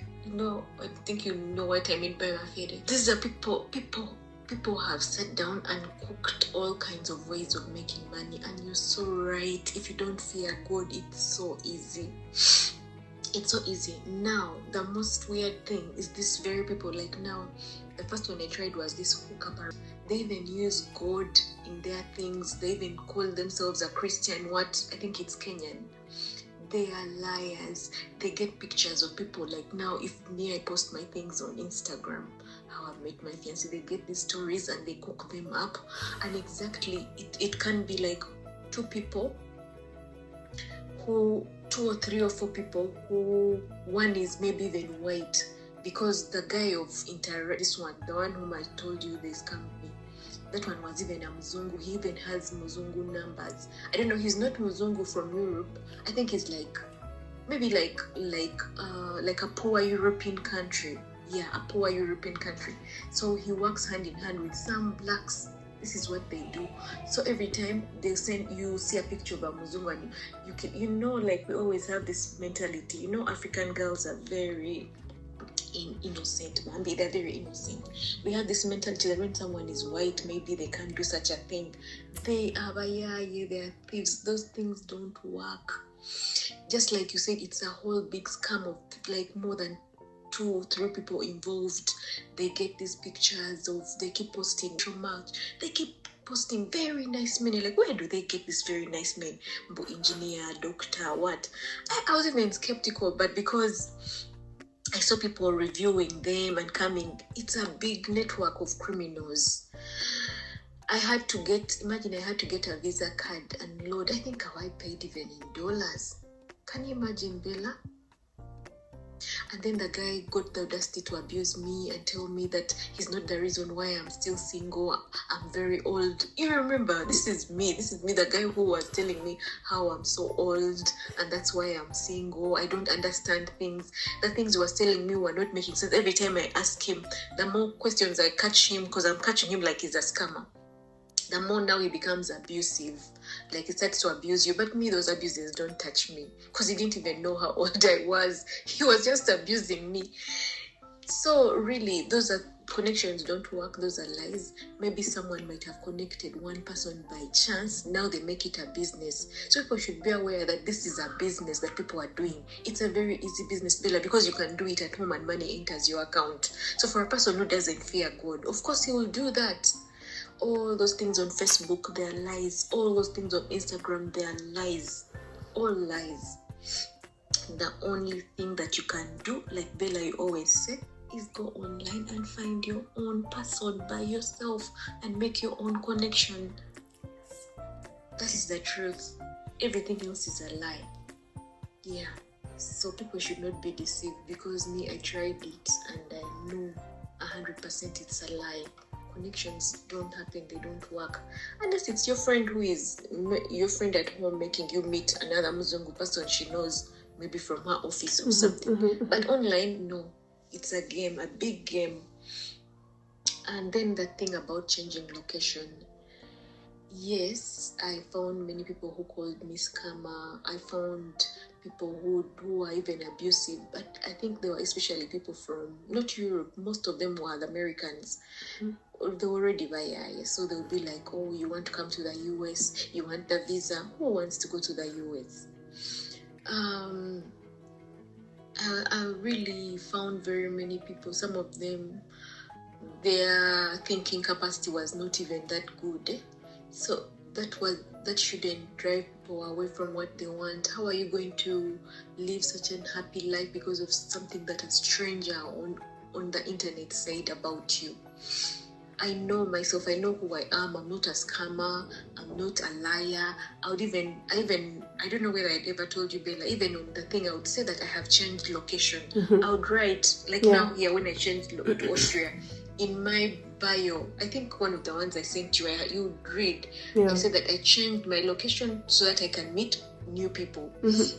I think you know what I mean by mafere. These are people have sat down and cooked all kinds of ways of making money, and you're so right. If you don't fear God, it's so easy. It's so easy. Now, the most weird thing is these very people, like now, the first one I tried was this hookup. They even use God in their things. They even call themselves a Christian. I think it's Kenyan. They are liars. They get pictures of people. Like now, if me, I post my things on Instagram, how I met my fiancé, they get these stories and they cook them up. And exactly, it can be like two or three or four people who one is maybe even white, because the guy of this one, the one whom I told you they scammed me, that one was even a Muzungu. He even has Muzungu numbers. I don't know, he's not Muzungu from Europe. I think he's like maybe like a poor European country. Yeah, a poor European country. So he works hand in hand with some blacks. This is what they do. So every time they send you see a picture of a Muzungu, and you can, like we always have this mentality. African girls are very innocent, Bambi. They're very innocent. We have this mentality that when someone is white, maybe they can't do such a thing. They are thieves. Those things don't work. Just like you said, it's a whole big scam of like more than 2 or 3 people involved. They get these pictures they keep posting so much. They keep posting very nice men. Like, where do they get these very nice men? Engineer, doctor, what? I was even skeptical, but because I saw people reviewing them and coming, it's a big network of criminals. I had to get a Visa card and load. I think I paid even in dollars. Can you imagine, Bella? And then the guy got the audacity to abuse me and tell me that he's not the reason why I'm still single. I'm very old. You remember, this is me, the guy who was telling me how I'm so old and that's why I'm single. I don't understand things. The things he was telling me were not making sense. Every time I ask him, the more questions I catch him, because I'm catching him like he's a scammer, the more now he becomes abusive. Like he starts to abuse you. But me, those abuses don't touch me, because he didn't even know how old I was. He was just abusing me. So really, those are connections don't work. Those are lies. Maybe someone might have connected one person by chance. Now they make it a business. So people should be aware that this is a business that people are doing. It's a very easy business, Bella, because you can do it at home and money enters your account. So for a person who doesn't fear God, of course he will do that. All those things on Facebook, they are lies. All those things on Instagram, they are lies. All lies. The only thing that you can do, like Bella, you always say, is go online and find your own person by yourself and make your own connection. That is the truth. Everything else is a lie. Yeah. So people should not be deceived, because me, I tried it and I know 100% it's a lie. Connections don't happen, they don't work, unless it's your friend who is your friend at home making you meet another Muzungu person she knows, maybe from her office or something. But online, no, it's a game, a big game. And then the thing about changing location, yes, I found many people who called me scammer. I found people who are even abusive, but I think they were especially people from not Europe. Most of them were the Americans. They were already via, so they'll be like, oh, you want to come to the US, you want the visa. Who wants to go to the US? I really found very many people, some of them, their thinking capacity was not even that good. So that shouldn't drive people away from what they want. How are you going to live such an happy life because of something that a stranger on the internet said about you? I know myself, I know who I am. I'm not a scammer, I'm not a liar. I don't know whether I'd ever told you, Bella, even on the thing I would say that I have changed location. I would write, now here when I changed to Austria, in my bio, I think one of the ones I sent you, you would read, I said that I changed my location so that I can meet new people. This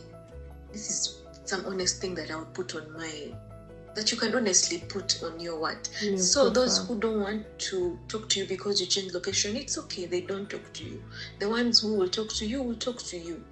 is some honest thing that I would put on that you can honestly put on your what. So those who don't want to talk to you because you change location, it's okay, they don't talk to you. The ones who will talk to you.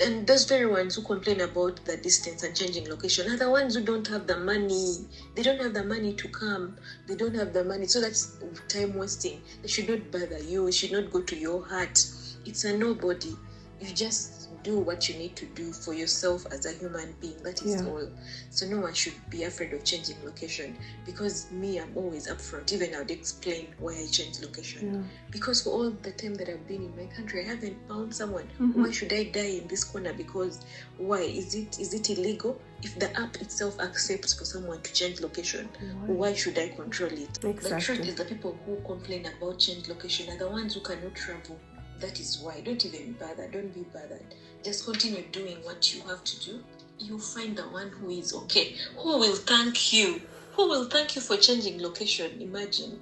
And those very ones who complain about the distance and changing location are the ones who don't have the money. They don't have the money to come. They don't have the money. So that's time wasting. They should not bother you. It should not go to your heart. It's a nobody. You just do what you need to do for yourself as a human being. That is all. So no one should be afraid of changing location, because me, I'm always upfront. Even I would explain why I changed location. Because for all the time that I've been in my country, I haven't found someone. Why should I die in this corner? Because why? Is it illegal? If the app itself accepts for someone to change location, why should I control it? Exactly. The truth is, the people who complain about change location are the ones who cannot travel. That is why. Don't even bother. Don't be bothered. Just continue doing what you have to do. You'll find the one who is okay. Who will thank you? Who will thank you for changing location? Imagine.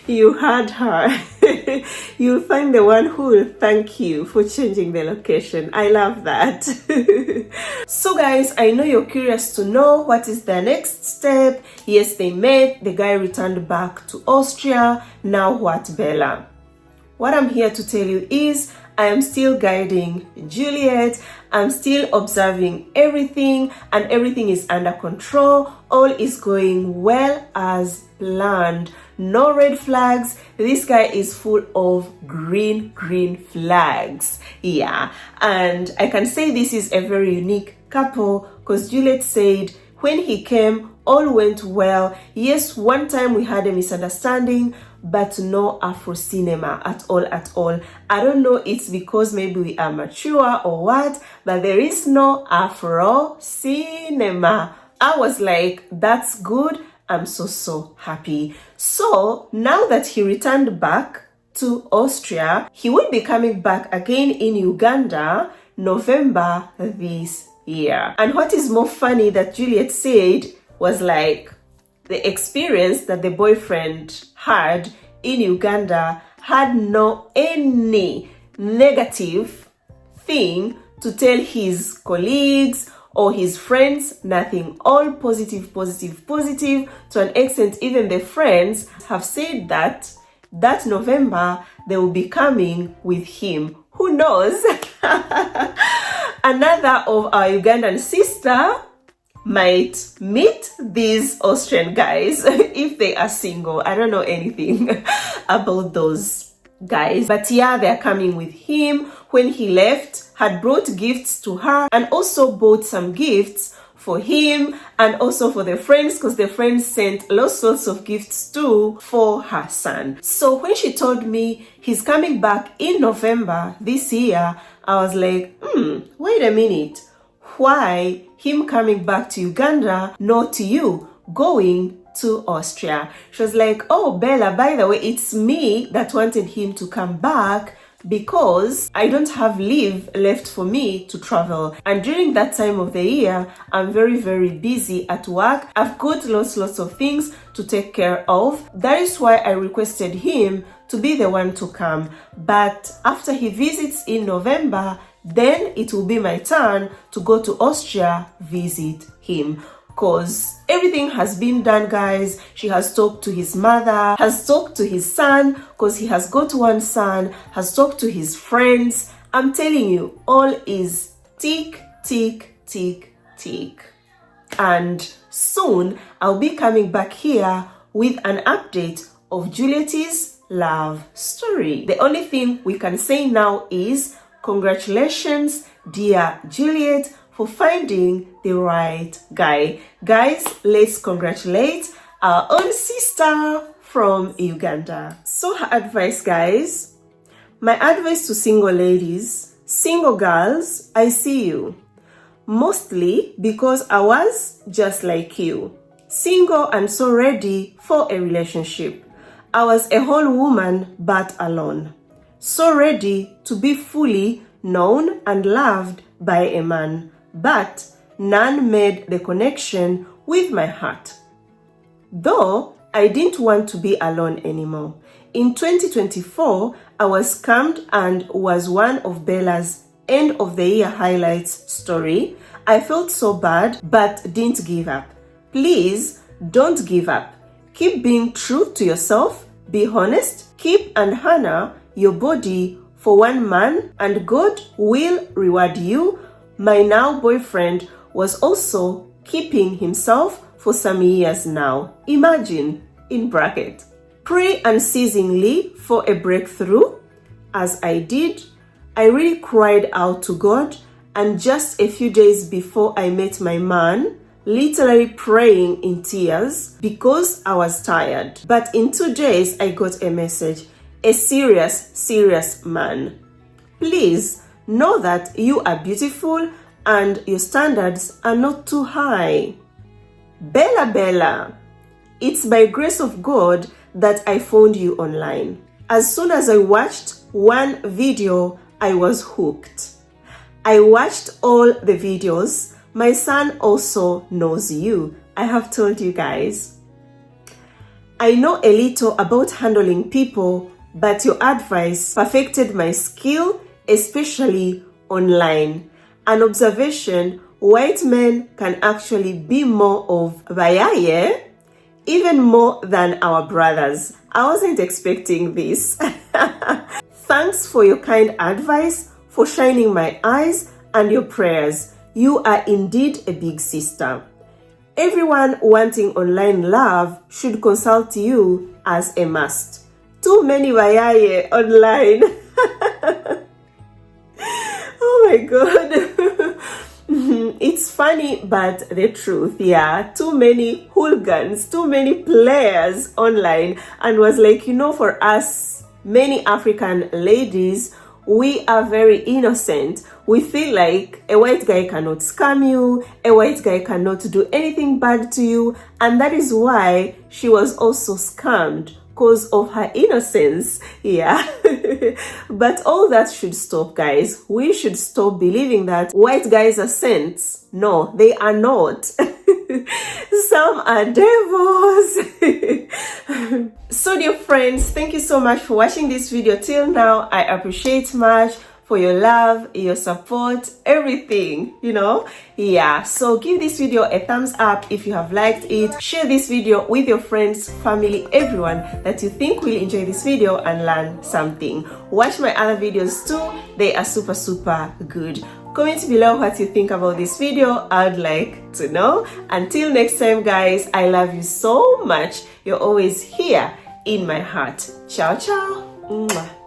You heard her. You'll find the one who will thank you for changing the location. I love that. So guys, I know you're curious to know what is the next step. Yes, they met. The guy returned back to Austria. Now what, Bella? What I'm here to tell you is I am still guiding Juliet. I'm still observing everything, and everything is under control. All is going well as planned. No red flags. This guy is full of green flags. Yeah, and I can say this is a very unique couple, because Juliet said when he came, all went well. Yes, one time we had a misunderstanding, but no Afro cinema at all. I don't know, it's because maybe we are mature or what, but there is no Afro cinema. I was like, that's good. I'm so happy. So now that he returned back to Austria, he will be coming back again in Uganda, November this year. And what is more funny that Juliet said was like, the experience that the boyfriend had in Uganda had no any negative thing to tell his colleagues or his friends, nothing. All positive. To an extent, even the friends have said that November they will be coming with him. Who knows? Another of our Ugandan sister might meet these Austrian guys if they are single. I don't know anything about those guys, but yeah, they're coming with him. When he left, had brought gifts to her and also bought some gifts for him and also for the friends, because the friends sent lots of gifts too for her son. So when she told me he's coming back in November this year, I was like, wait a minute. Why him coming back to Uganda, not you going to Austria? She was like, oh, Bella, by the way, it's me that wanted him to come back because I don't have leave left for me to travel. And during that time of the year, I'm very busy at work. I've got lots of things to take care of. That is why I requested him to be the one to come. But after he visits in November, then it will be my turn to go to Austria, visit him. Because everything has been done, guys. She has talked to his mother, has talked to his son, because he has got one son, has talked to his friends. I'm telling you, all is tick. And soon, I'll be coming back here with an update of Juliet's love story. The only thing we can say now is congratulations, dear Juliet, for finding the right guy. Guys, let's congratulate our own sister from Uganda. So her advice, guys, my advice to single ladies, single girls, I see you. Mostly because I was just like you, single and so ready for a relationship. I was a whole woman but alone, so ready to be fully known and loved by a man, but none made the connection with my heart. Though I didn't want to be alone anymore. In 2024, I was scammed and was one of Bella's end of the year highlights story. I felt so bad but didn't give up. Please don't give up. Keep being true to yourself. Be honest. Keep and honor your body for one man, and God will reward you. My now boyfriend was also keeping himself for some years now. Imagine, in bracket. Pray unceasingly for a breakthrough, as I did. I really cried out to God, and just a few days before I met my man, literally praying in tears because I was tired. But in 2 days, I got a message, a serious man. Please know that you are beautiful and your standards are not too high. Bella, it's by grace of God that I found you online. As soon as I watched one video, I was hooked. I watched all the videos. My son also knows you. I have told you guys. I know a little about handling people, but your advice perfected my skill, especially online. An observation, white men can actually be more of bayaye, even more than our brothers. I wasn't expecting this. Thanks for your kind advice, for shining my eyes, and your prayers. You are indeed a big sister. Everyone wanting online love should consult you as a must. Too many bayaye online. Oh my God. It's funny, but the truth, yeah. Too many hooligans, too many players online. And was like, for us, many African ladies, we are very innocent. We feel like a white guy cannot scam you, a white guy cannot do anything bad to you. And that is why she was also scammed, because of her innocence. Yeah. But all that should stop, guys. We should stop believing that white guys are saints. No, they are not. Some are devils. So dear friends, thank you so much for watching this video till now. I appreciate much for your love, your support, everything, yeah. So give this video a thumbs up if you have liked it. Share this video with your friends, family, everyone that you think will enjoy this video and learn something. Watch my other videos too. They are super good. Comment below what you think about this video. I'd like to know. Until next time, guys, I love you so much. You're always here in my heart. Ciao. Mwah.